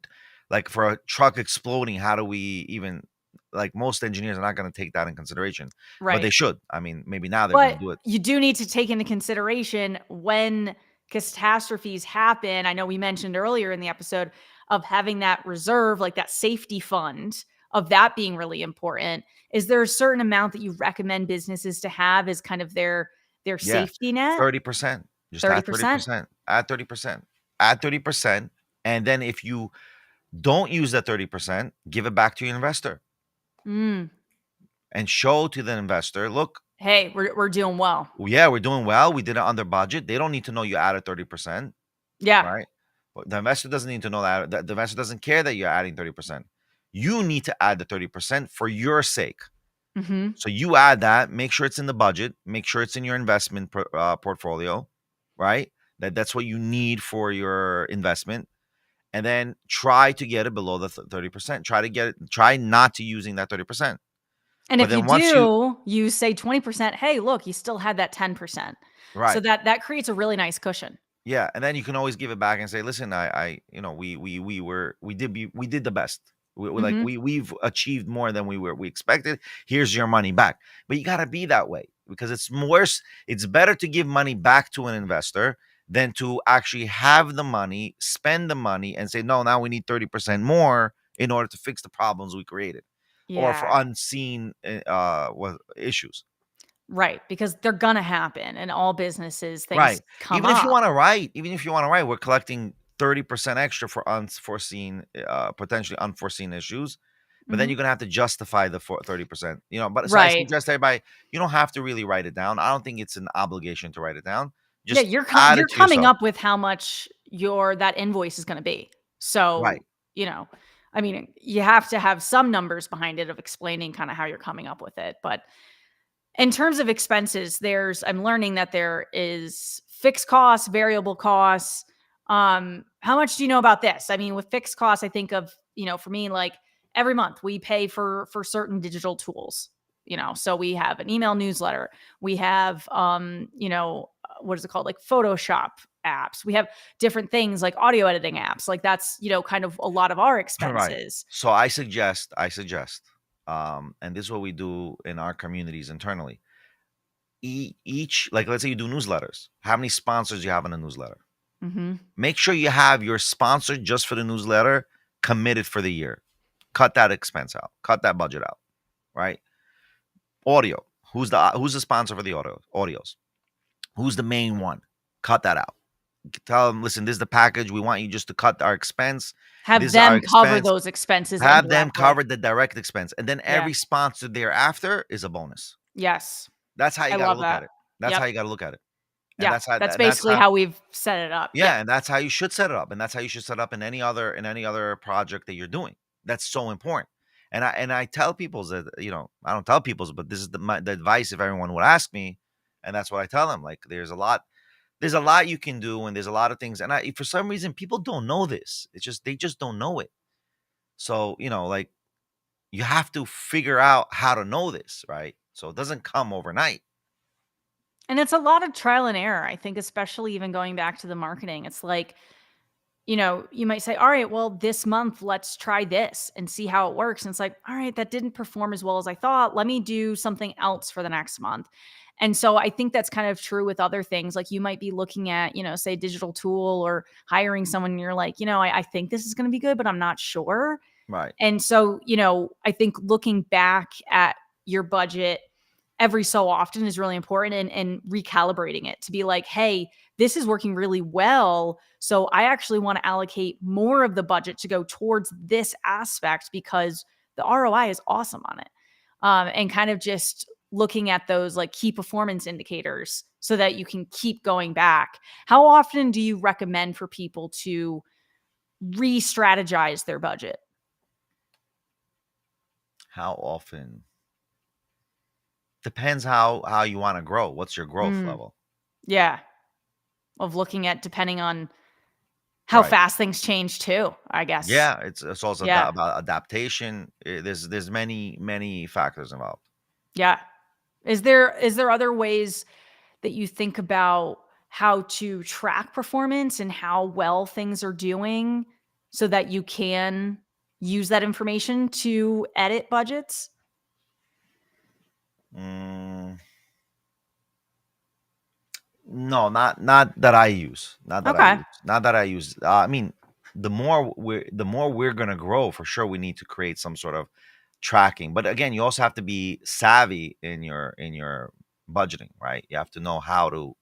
like, for a truck exploding? How do we even, like, most engineers are not going to take that in consideration, but right. they should. I mean, maybe now they're going But to do it. you do need to take into consideration when catastrophes happen. I know we mentioned earlier in the episode of having that reserve, like that safety fund of that being really important. Is there a certain amount that you recommend businesses to have as kind of their Yeah, safety net? 30%. Just add 30%? 30%. Add 30%. Add 30%. And then if you don't use that 30%, give it back to your investor Mm. and show to the investor, look, Hey, we're doing well. yeah, we're doing well. We did it under budget. They don't need to know you added 30%, Yeah. right? But the investor doesn't need to know that. The investor doesn't care that you're adding 30%. You need to add the 30% for your sake. Mm-hmm. So you add that, make sure it's in the budget, make sure it's in your investment portfolio, right? That's what you need for your investment, and then try to get it below the 30%. Try not to using that 30%. And But if you then once you do, you say 20%, hey, look, you still had that 10%. So right, that creates a really nice cushion. yeah, and then you can always give it back and say, listen, we did the best. Mm-hmm. We've achieved more than we expected. Here's your money back. But you got to be that way because it's better to give money back to an investor than to actually have the money, spend the money, and say, no, now we need 30% more in order to fix the problems we created or for Yeah. unseen issues. Right. Because they're gonna happen in all businesses, things Right. come up. Even if you want to write, we're collecting 30% extra for unforeseen, potentially unforeseen issues. But then Mm-hmm. you're gonna have to justify the 30%. But so I Right. suggest everybody, you don't have to really write it down. I don't think it's an obligation to write it down. Yeah, Just add you're it to coming yourself. up with how much your that invoice is gonna be. Right. So, I mean, you have to have some numbers behind it of explaining kind of how you're coming up with it. But in terms of expenses, I'm learning that there is fixed costs, variable costs. How much do you know about this? I mean, with fixed costs, I think of, for me, like every month we pay for certain digital tools. So we have an email newsletter, we have what is it called? Like Photoshop apps. We have different things like audio editing apps. Like that's, kind of a lot of our Right. expenses. So I suggest, and this is what we do in our communities internally. Each, like, let's say you do newsletters. How many sponsors you have in a newsletter? Hmm. Make sure you have your sponsor just for the newsletter committed for the year. Cut that expense out. Cut that budget out. Right? Audio. Who's the sponsor for the audios? Who's the main one? Cut that out. Tell them, listen, this is the package. We want you just to cut our expense. Have This is our them cover expense. those expenses Have them indirectly. cover the direct expense. And then Yeah. every sponsor thereafter is a bonus. Yes. That's how you I gotta love look at that. it. That's how Yep. you gotta look at it. And Yeah. That's basically how we've set it up. Yeah. that's how you should set it up, and that's how you should set up in any other project that you're doing. That's so important. And I tell people that, I don't tell people, but this is the advice if everyone would ask me, and that's what I tell them. Like there's a lot you can do, and there's a lot of things, and for some reason people don't know this. It's just they just don't know it. So like you have to figure out how to know this, right? So it doesn't come overnight. And it's a lot of trial and error. I think, especially even going back to the marketing, it's like, you might say, all right, well, this month, let's try this and see how it works. And it's like, all right, that didn't perform as well as I thought. Let me do something else for the next month. And so I think that's kind of true with other things. Like you might be looking at, say, a digital tool or hiring someone, and you're like, I think this is going to be good, but I'm not sure. Right. And so, I think looking back at your budget every so often is really important, and recalibrating it to be like, hey, this is working really well. So I actually want to allocate more of the budget to go towards this aspect because the ROI is awesome on it. And kind of just looking at those like key performance indicators so that you can keep going back. How often do you recommend for people to re-strategize their budget? How often? Depends how you want to grow. What's your growth Mm, level? yeah. Of looking at depending on how Right. fast things change too, I guess. Yeah, it's also Yeah. about adaptation. There's many factors involved. Yeah. Is there other ways that you think about how to track performance and how well things are doing so that you can use that information to edit budgets? Mm, no, not that I use. Not that I Okay. use. Not that I use. I mean, the more we're gonna grow, for sure, we need to create some sort of tracking. But again, you also have to be savvy in your budgeting, right? You have to know how to,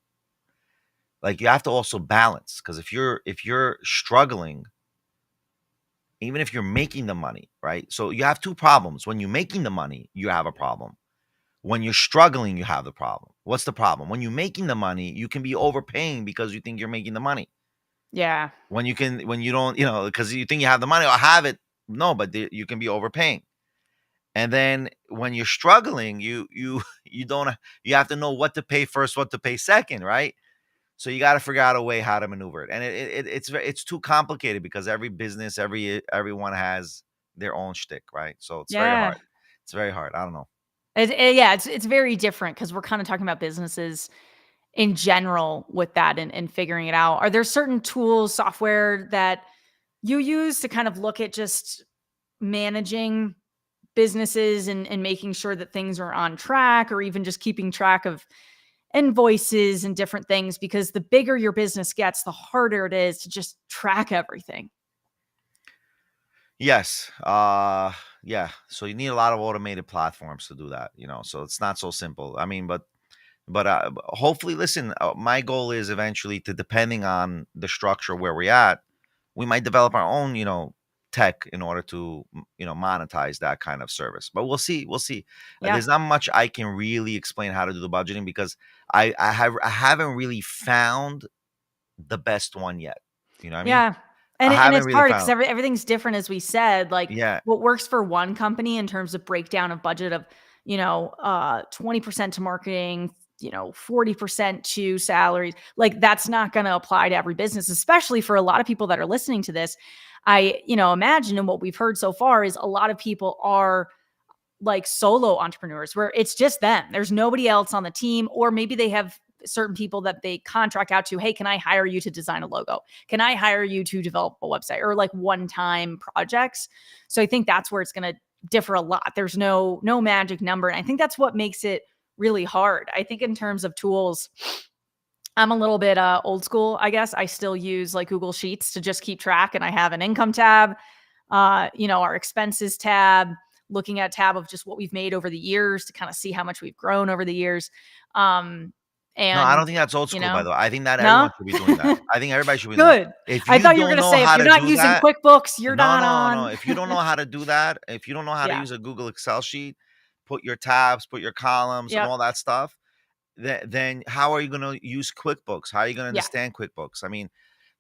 like, you have to also balance, because if you're struggling, even if you're making the money, right? So you have two problems. When you're making the money, you have a problem. When you're struggling, you have the problem. What's the problem? When you're making the money, you can be overpaying because you think you're making the money. Yeah. When you don't, because you think you have the money or have it. No, but you can be overpaying. And then when you're struggling, you don't, you have to know what to pay first, what to pay second, right? So you got to figure out a way how to maneuver it. And it's too complicated because every business, everyone has their own shtick, right? So it's very Yeah. hard. It's very hard. I don't know. Yeah, it's very different because we're kind of talking about businesses in general with that and figuring it out. Are there certain tools, software that you use to kind of look at just managing businesses and making sure that things are on track, or even just keeping track of invoices and different things? Because the bigger your business gets, the harder it is to just track everything. Yes. Yeah. So you need a lot of automated platforms to do that, so it's not so simple. I mean, but hopefully, listen, my goal is eventually to, depending on the structure where we're at, we might develop our own, tech in order to, monetize that kind of service. But we'll see. We'll see. Yeah. There's not much I can really explain how to do the budgeting because I haven't really found the best one yet. You know what I mean? Yeah. I And haven't it's really hard because found. everything's different, as we said. Like, Yeah. what works for one company in terms of breakdown of budget of, 20% to marketing, 40% to salaries, like, that's not gonna apply to every business, especially for a lot of people that are listening to this. I, imagine, and what we've heard so far is a lot of people are like solo entrepreneurs where it's just them. There's nobody else on the team, or maybe they have certain people that they contract out to. Hey, can I hire you to design a logo? Can I hire you to develop a website, or like one-time projects? So I think that's where it's going to differ a lot. There's no magic number. And I think that's what makes it really hard. I think in terms of tools, I'm a little bit old school, I guess. I still use like Google Sheets to just keep track, and I have an income tab, our expenses tab, looking at tab of just what we've made over the years to kind of see how much we've grown over the years. Um, No, I and don't think that's old you school, by know, the way. I think that no, everyone should be doing that. I think everybody should be doing that. good. If I you thought you were don't gonna know say if how you're to not do using that, QuickBooks, you're no, not no, no. on. If you don't know how to do that, if you don't know how to Yeah. use a Google Excel sheet, put your tabs, put your columns, and Yep. all that stuff, then how are you going to use QuickBooks? How are you going to Yeah. understand QuickBooks? I mean,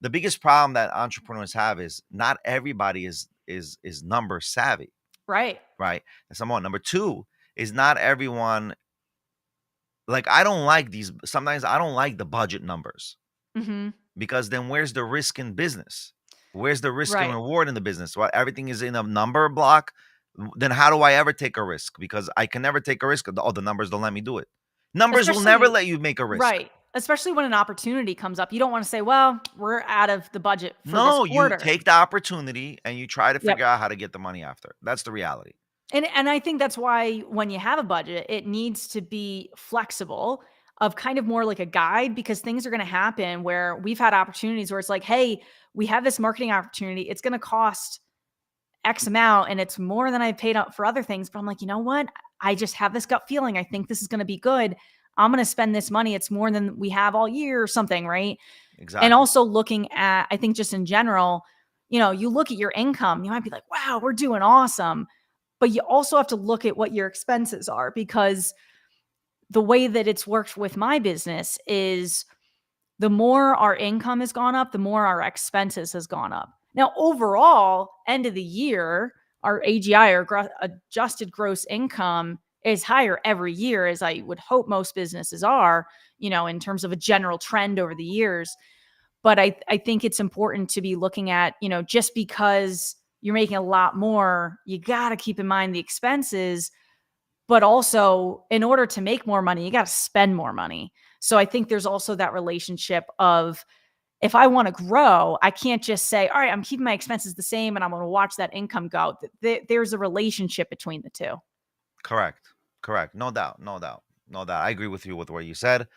the biggest problem that entrepreneurs have is not everybody is number savvy, Right. right? That's number one. Number two is not everyone, like, I don't like these. Sometimes I don't like the budget numbers, Hmm. because then where's the risk in business? Where's the risk and Right. reward in the business? Well, everything is in a number block. Then how do I ever take a risk? Because I can never take a risk. Oh, the numbers don't let me do it. Numbers will never Especially let you make a risk. right. Especially when an opportunity comes up. You don't want to say, well, we're out of the budget for this No, you quarter. take the opportunity and you try to Yep. figure out how to get the money after. That's the reality. And I think that's why when you have a budget, it needs to be flexible, of kind of more like a guide, because things are going to happen where we've had opportunities where it's like, hey, we have this marketing opportunity. It's going to cost X amount and it's more than I paid up for other things. But I'm like, you know what? I just have this gut feeling. I think this is going to be good. I'm going to spend this money. It's more than we have all year or something. Right. And Exactly. also looking at, I think just in general, you look at your income, you might be like, wow, we're doing awesome. But you also have to look at what your expenses are, because the way that it's worked with my business is the more our income has gone up, the more our expenses has gone up. Now, overall, end of the year, our AGI, or adjusted gross income, is higher every year, as I would hope most businesses are, in terms of a general trend over the years. But I think it's important to be looking at, just because you're making a lot more, you got to keep in mind the expenses. But also, in order to make more money, you got to spend more money. So I think there's also that relationship of, if I want to grow, I can't just say, all right, I'm keeping my expenses the same and I'm going to watch that income go. There's a relationship between the two. Correct. Correct. No doubt. No doubt. No doubt. I agree with you with what you said.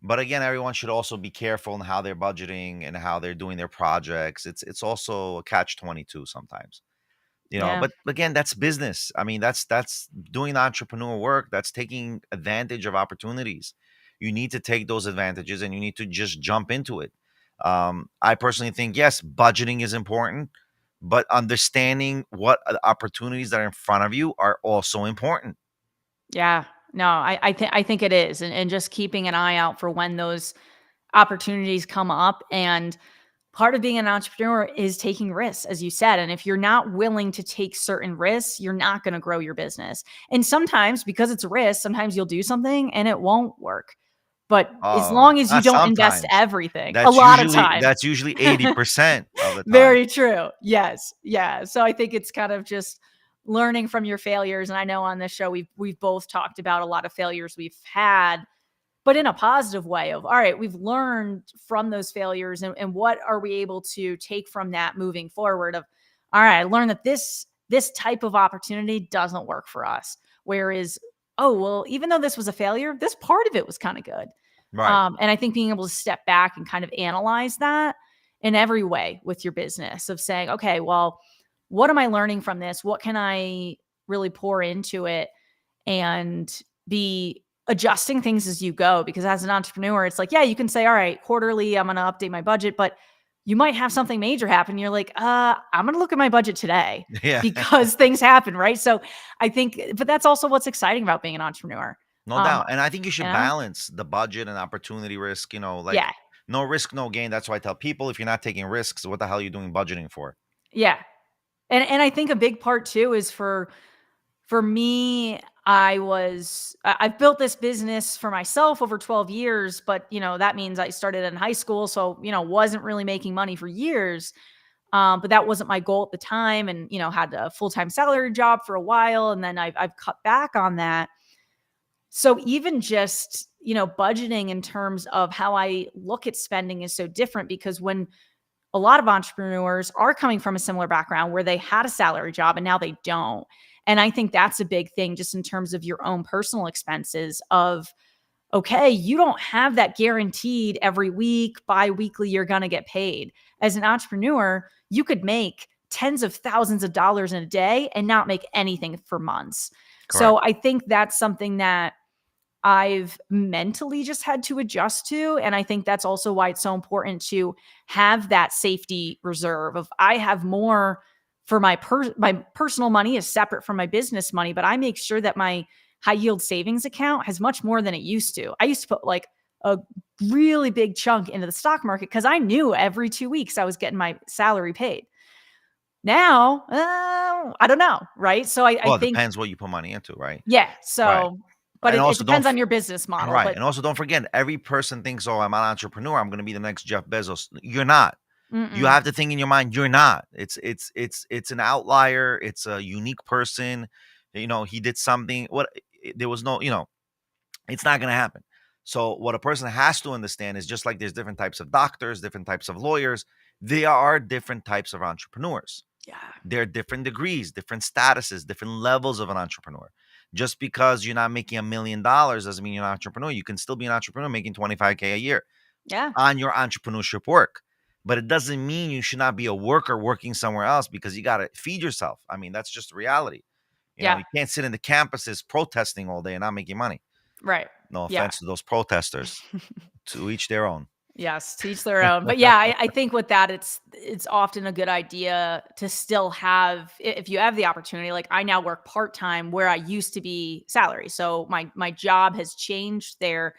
But again, everyone should also be careful in how they're budgeting and how they're doing their projects. It's also a catch 22 sometimes. Yeah. But again, that's business. I mean, that's doing entrepreneur work. That's taking advantage of opportunities. You need to take those advantages and you need to just jump into it. I personally think, yes, budgeting is important, but understanding what opportunities that are in front of you are also important. Yeah. No, I think it is. And just keeping an eye out for when those opportunities come up. And part of being an entrepreneur is taking risks, as you said. And if you're not willing to take certain risks, you're not going to grow your business. And sometimes, because it's a risk, sometimes you'll do something and it won't work. But as long as you Not don't invest sometimes. everything, a lot of time. That's usually 80% of the time. Very true. Yes. Yeah. So I think it's kind of just learning from your failures. And I know on this show we've both talked about a lot of failures we've had, but in a positive way of, all right, we've learned from those failures, and what are we able to take from that moving forward of, all right, I learned that this type of opportunity doesn't work for us. Whereas, oh, well, even though this was a failure, this part of it was kind of good. Right. And I think being able to step back and kind of analyze that in every way with your business of saying, okay, well, what am I learning from this? What can I really pour into it and be adjusting things as you go? Because as an entrepreneur, it's like, yeah, you can say, all right, quarterly, I'm going to update my budget, but you might have something major happen. You're like, I'm going to look at my budget today Yeah. because things happen. Right. So I think, but that's also what's exciting about being an entrepreneur. No doubt. And I think you You should know? balance the budget and opportunity risk, like Yeah. no risk, no gain. That's why I tell people, if you're not taking risks, what the hell are you doing budgeting for? Yeah. And I think a big part too is for me, I've built this business for myself over 12 years, but that means I started in high school. So, wasn't really making money for years. But that wasn't my goal at the time. And, had a full-time salary job for a while. And then I've cut back on that. So even just, budgeting in terms of how I look at spending is so different, because when a lot of entrepreneurs are coming from a similar background where they had a salary job and now they don't. And I think that's a big thing just in terms of your own personal expenses of, okay, you don't have that guaranteed every week, bi-weekly, you're going to get paid. As an entrepreneur, you could make tens of thousands of dollars in a day and not make anything for months. Correct. So I think that's something that I've mentally just had to adjust to. And I think that's also why it's so important to have that safety reserve of, I have more for my personal money is separate from my business money, but I make sure that my high yield savings account has much more than it used to. I used to put like a really big chunk into the stock market because I knew every 2 weeks I was getting my salary paid. Now, I don't know. Right. So I Well, it think, depends what you put money into, right? yeah. Right. So, but And it also don't depends on your business model. right. But And also don't forget, every person thinks, oh, I'm an entrepreneur. I'm going to be the next Jeff Bezos. You're not. You mm-mm. have to think in your mind, you're not. It's an outlier. It's a unique person. He did something. There was no, it's not going to happen. So what a person has to understand is, just like there's different types of doctors, different types of lawyers, there are different types of entrepreneurs. Yeah. There are different degrees, different statuses, different levels of an entrepreneur. Just because you're not making $1 million doesn't mean you're an entrepreneur. You can still be an entrepreneur making 25K a year Yeah. on your entrepreneurship work. But it doesn't mean you should not be a worker working somewhere else, because you got to feed yourself. I mean, that's just reality. Yeah. You can't sit in the campuses protesting all day and not making money. Right. No Yeah. offense to those protesters. To each their own. Yes, to each their own. But yeah, I think with that, it's often a good idea to still have, if you have the opportunity, like I now work part-time where I used to be salary. So my job has changed there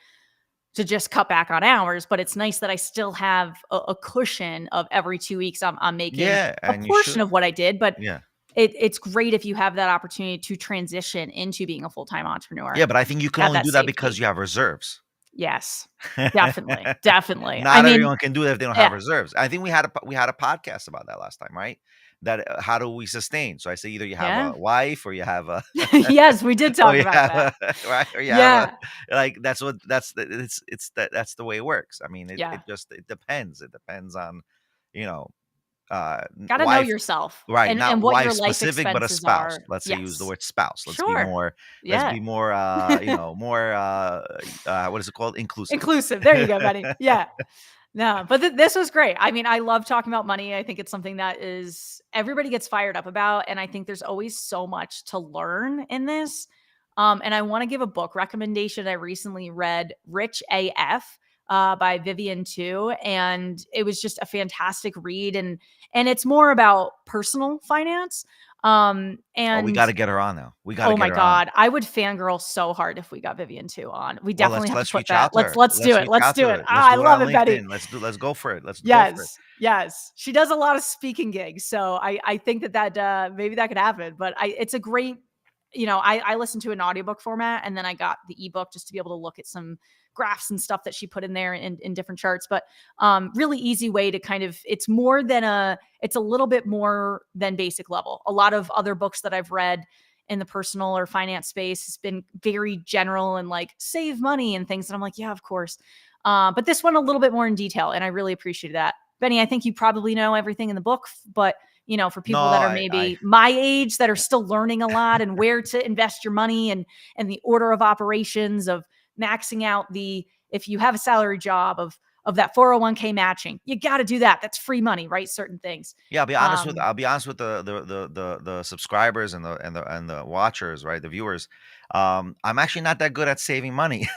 to just cut back on hours, but it's nice that I still have a cushion of every 2 weeks I'm making Yeah, a and you portion should. of what I did. But Yeah. it's great if you have that opportunity to transition into being a full-time entrepreneur. Yeah, but I think you can Have only that do that because safety. you have reserves. Yes, definitely. Definitely. I Not mean, everyone can do that if they don't have yeah. reserves. I think we had a podcast about that last time, right? That how do we sustain? So I say, either you have Yeah. a wife, or you have a Yes, we did or talk you about have that. a right, or you have a, Yeah. like, that's the way it works. I mean, Yeah. it depends. It depends on, you know, Gotta know wife. yourself Right, and not what wife your life specific, but a expenses spouse. are. Let's say, use the Yes. word spouse. Sure. Let's Yeah. be more, more, what is it called? Inclusive. Inclusive. There you go, buddy. Yeah. No, but this was great. I mean, I love talking about money. I think it's something that is everybody gets fired up about, and I think there's always so much to learn in this. And I want to give a book recommendation. I recently read Rich AF by Vivian too, and it was just a fantastic read. And it's more about personal finance. Oh, we And got to get her on now. We got to oh get my her on. god, I would fangirl so hard if we got Vivian too on. We Well, definitely have to let's put reach that. out to her. Let's do Let's it. reach Let's out do to it. her. Let's Ah, I do it on love it, Betty. LinkedIn. Let's go for it. Let's go for it. Yes, yes. She does a lot of speaking gigs, so I think that maybe that could happen. But it's a great, I listened to an audiobook format, and then I got the ebook just to be able to look at some graphs and stuff that she put in there in different charts. But really easy way to kind of it's a little bit more than basic level. A lot of other books that I've read in the personal or finance space has been very general and like save money and things. And I'm like, yeah, of course. But this one a little bit more in detail, and I really appreciated that. Benny, I think you probably know everything in the book, but for No, people that are maybe my age that are still learning a lot and where to invest your money and the order of operations of maxing out if you have a salary job of that 401k matching, you got to do that. That's free money, right? Certain things. yeah, Um, I'll be honest with the subscribers and the watchers, right? The viewers. I'm actually not that good at saving money.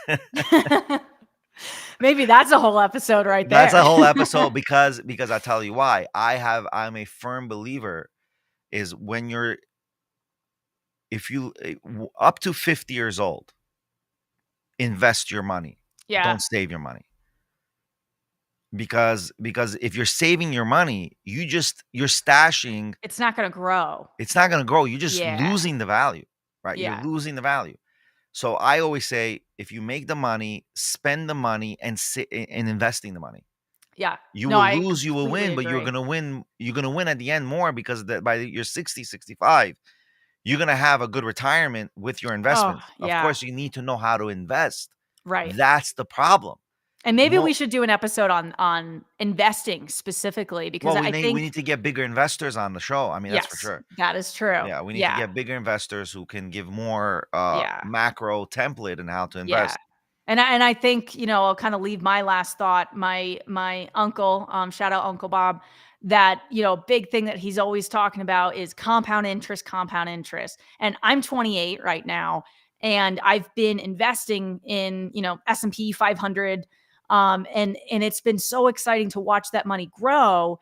maybe that's a whole episode right That's there. a whole episode because I tell you why. I'm a firm believer is when you're if you up to 50 years old, invest your money. Yeah, Don't save your money. Because if you're saving your money, you're stashing, it's not going to grow. it's not going to grow. You're just Yeah, losing the value, right? You're yeah, losing the value. So I always say if you make the money, spend the money and investing the money. yeah. You No, will I lose, you will completely win, but agree. you're going to win at the end more because that by you're 60, 65, you're going to have a good retirement with your Oh, investments. Of yeah, course, you need to know how to invest. right. That's the problem. And maybe we Mo should do an episode on investing specifically because Well, I we think need to get bigger investors on the show. I mean, that's for yes, sure. that is true. Yeah, we need to Yeah, get bigger investors who can give more yeah. macro template in how to Yeah. invest. And I think, I'll kind of leave my last thought. My uncle, shout out Uncle Bob, that, big thing that he's always talking about is compound interest, compound interest. And I'm 28 right now, and I've been investing in, S&P 500, and it's been so exciting to watch that money grow.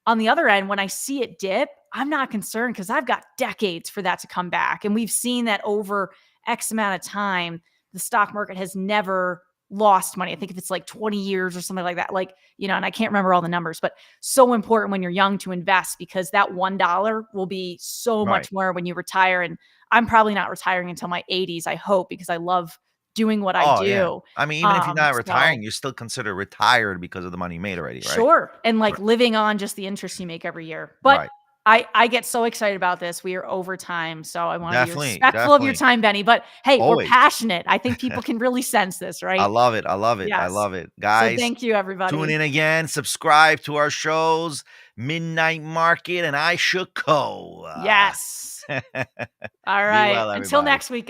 On the other end, when I see it dip, I'm not concerned because I've got decades for that to come back. And we've seen that over X amount of time, the stock market has never lost money. I think if it's like 20 years or something like that, and I can't remember all the numbers, but so important when you're young to invest because that $1 will be so Right. much more when you retire. And I'm probably not retiring until my 80s, I hope, because I love doing what I Oh, yeah. do. I mean, even if you're not So retiring, you're still considered retired because of the money you made already, right? sure, and, like, Right. living on just the interest you make every year, but Right. I get so excited about this. We are over time, so I wanna be Definitely, respectful of your definitely. time, Benny, but, hey, we're Always. passionate. I think people can really sense this, I right? love it. I love it. I Yes. love it. So Guys, thank you, tune everybody. in again, subscribe to our shows, Midnight Market and I Should Co. Yes. Be Alright. well, Until everybody. next week.